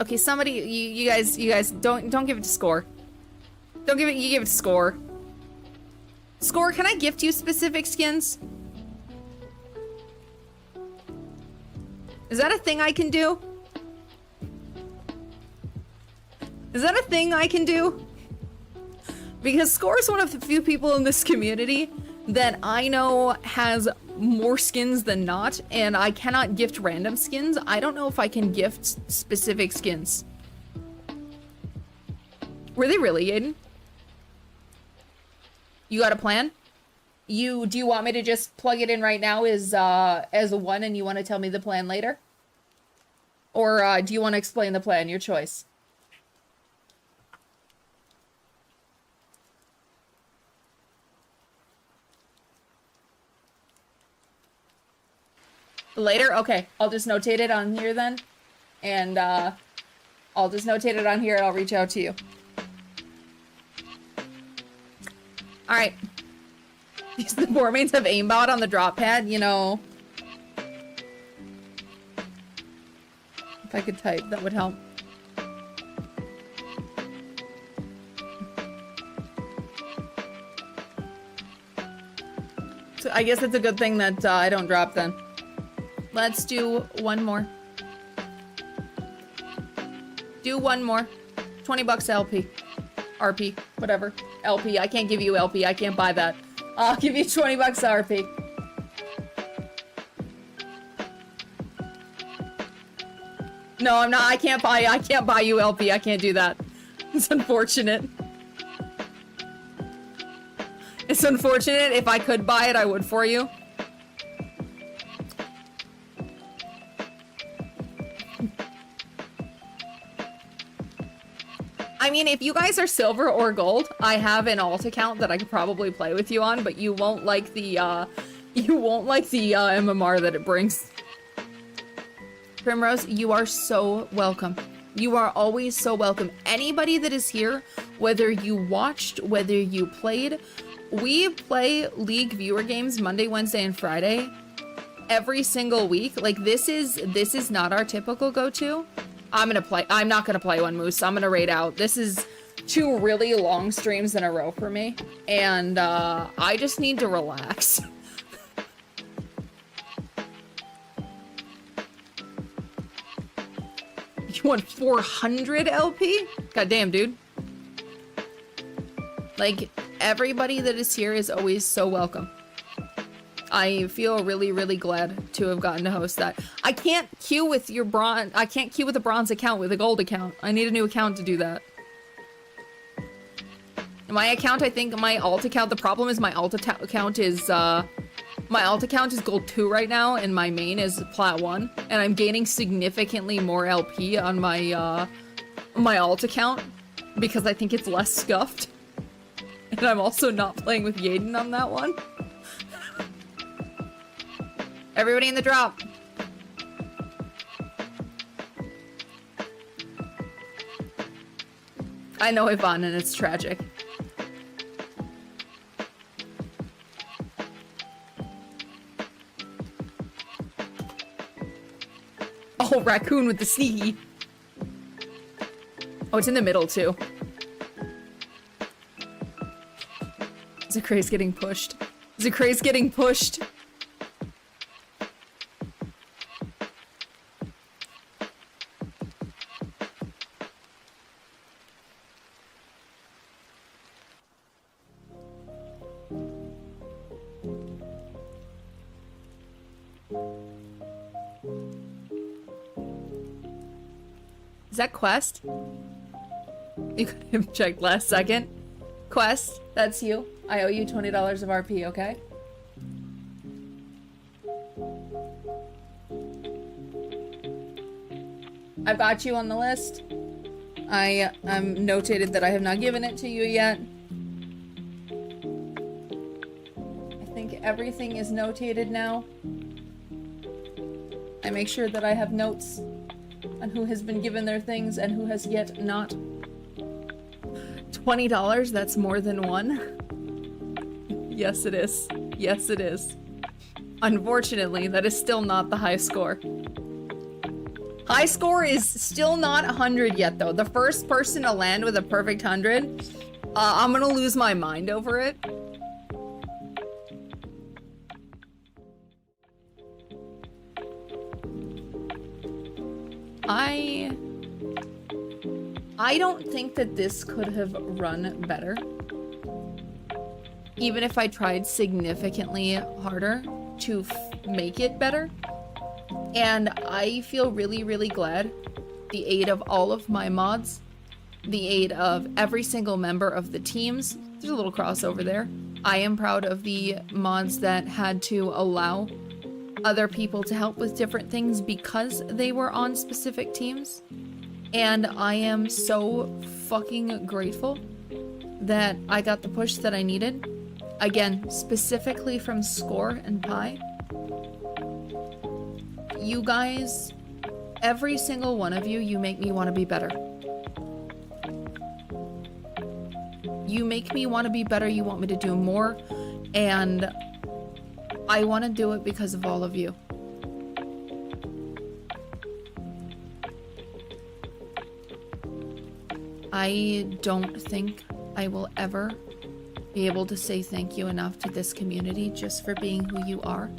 Okay, somebody, you guys, don't give it to Score. Don't give it, you give it to Score. Score, can I gift you specific skins? Is that a thing I can do? Is that a thing I can do? Because Score is one of the few people in this community that I know has more skins than not, and I cannot gift random skins. I don't know if I can gift specific skins. Were they really, Aiden? You got a plan? Do you want me to just plug it in right now as a 1 and you want to tell me the plan later? Or do you want to explain the plan? Your choice. Later? Okay, I'll just notate it on here then. And I'll just notate it on here and I'll reach out to you. Alright. These the boardmates have aimbot on the drop pad, you know. If I could type, that would help. So I guess it's a good thing that I don't drop then. Let's do one more. Do one more. 20 bucks LP. RP. Whatever. LP. I can't give you LP. I can't buy that. I'll give you 20 bucks RP. No, I'm not. I can't buy you LP. I can't do that. It's unfortunate. It's unfortunate. If I could buy it, I would for you. I mean, if you guys are silver or gold, I have an alt account that I could probably play with you on, but you won't like the MMR that it brings. Primrose, you are so welcome. You are always so welcome. Anybody that is here, whether you watched, whether you played, we play League viewer games Monday, Wednesday, and Friday every single week. Like, this is not our typical go-to. I'm not gonna play one, Moose. I'm gonna raid out. This is 2 really long streams in a row for me, and I just need to relax. You want 400 LP? Goddamn, dude. Like, everybody that is here is always so welcome. I feel really, really glad to have gotten to host that. I can't queue with your bronze. I can't queue with a bronze account with a gold account. I need a new account to do that. My account, I think my alt account. The problem is my alt account is gold 2 right now, and my main is plat 1, and I'm gaining significantly more LP on my my alt account because I think it's less scuffed, and I'm also not playing with Yaden on that one. Everybody in the drop. I know, Yvonne, and it's tragic. Oh, raccoon with the sneaky. Oh, it's in the middle, too. Zakray's getting pushed. Zakray's getting pushed. Is that Quest? You could have checked last second. Quest, that's you. I owe you $20 of RP, okay? I've got you on the list. I'm notated that I have not given it to you yet. I think everything is notated now. I make sure that I have notes on who has been given their things and who has yet not. $20, that's more than one. Yes, it is. Yes, it is. Unfortunately, that is still not the high score. High score is still not 100 yet, though. The first person to land with a perfect 100, I'm gonna lose my mind over it. I don't think that this could have run better. Even if I tried significantly harder to make it better. And I feel really, really glad the aid of all of my mods, the aid of every single member of the teams. There's a little crossover there. I am proud of the mods that had to allow other people to help with different things because they were on specific teams. And I am so fucking grateful that I got the push that I needed. Again, specifically from Score and Pi. You guys, every single one of you, you make me want to be better. You make me want to be better, you want me to do more, and I want to do it because of all of you. I don't think I will ever be able to say thank you enough to this community just for being who you are.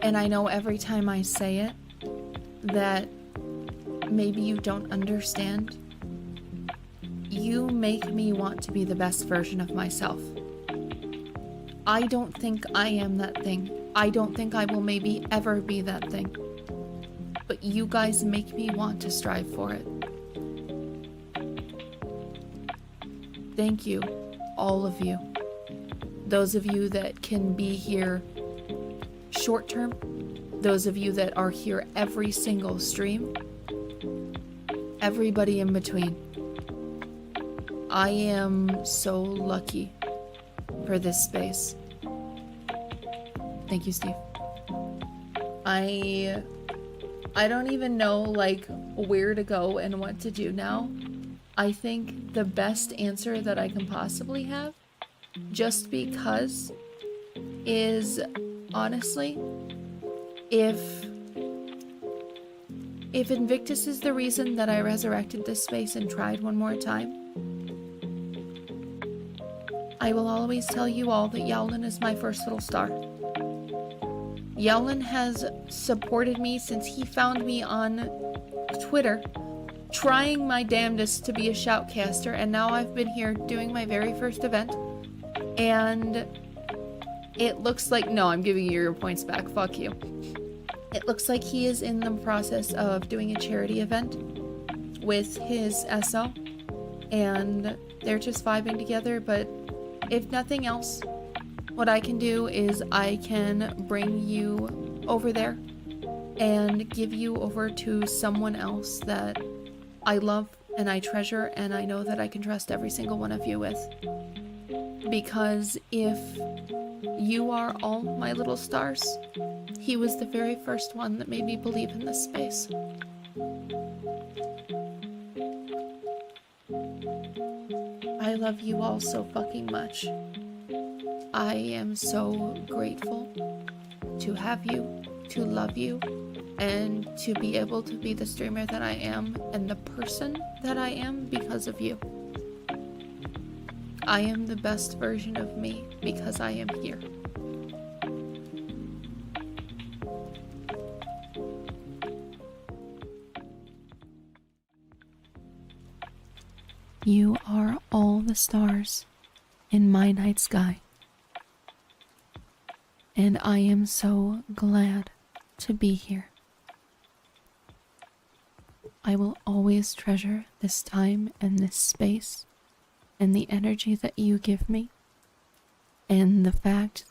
And I know every time I say it that maybe you don't understand. You make me want to be the best version of myself. I don't think I am that thing. I don't think I will maybe ever be that thing. But you guys make me want to strive for it. Thank you, all of you. Those of you that can be here short term, those of you that are here every single stream, everybody in between. I am so lucky for this space. Thank you, Steve. I don't even know like where to go and what to do now. I think the best answer that I can possibly have, just because, is honestly, if Invictus is the reason that I resurrected this space and tried one more time, I will always tell you all that Yowlin is my first little star. Yowlin has supported me since he found me on Twitter, trying my damnedest to be a shoutcaster, and now I've been here doing my very first event, and it looks like— no, I'm giving you your points back, fuck you. It looks like he is in the process of doing a charity event with his SO, and they're just vibing together, but if nothing else, what I can do is I can bring you over there and give you over to someone else that I love and I treasure and I know that I can trust every single one of you with. Because if you are all my little stars, he was the very first one that made me believe in this space. I love you all so fucking much. I am so grateful to have you, to love you, and to be able to be the streamer that I am and the person that I am because of you. I am the best version of me because I am here. You are all the stars in my night sky. And I am so glad to be here. I will always treasure this time and this space and the energy that you give me and the fact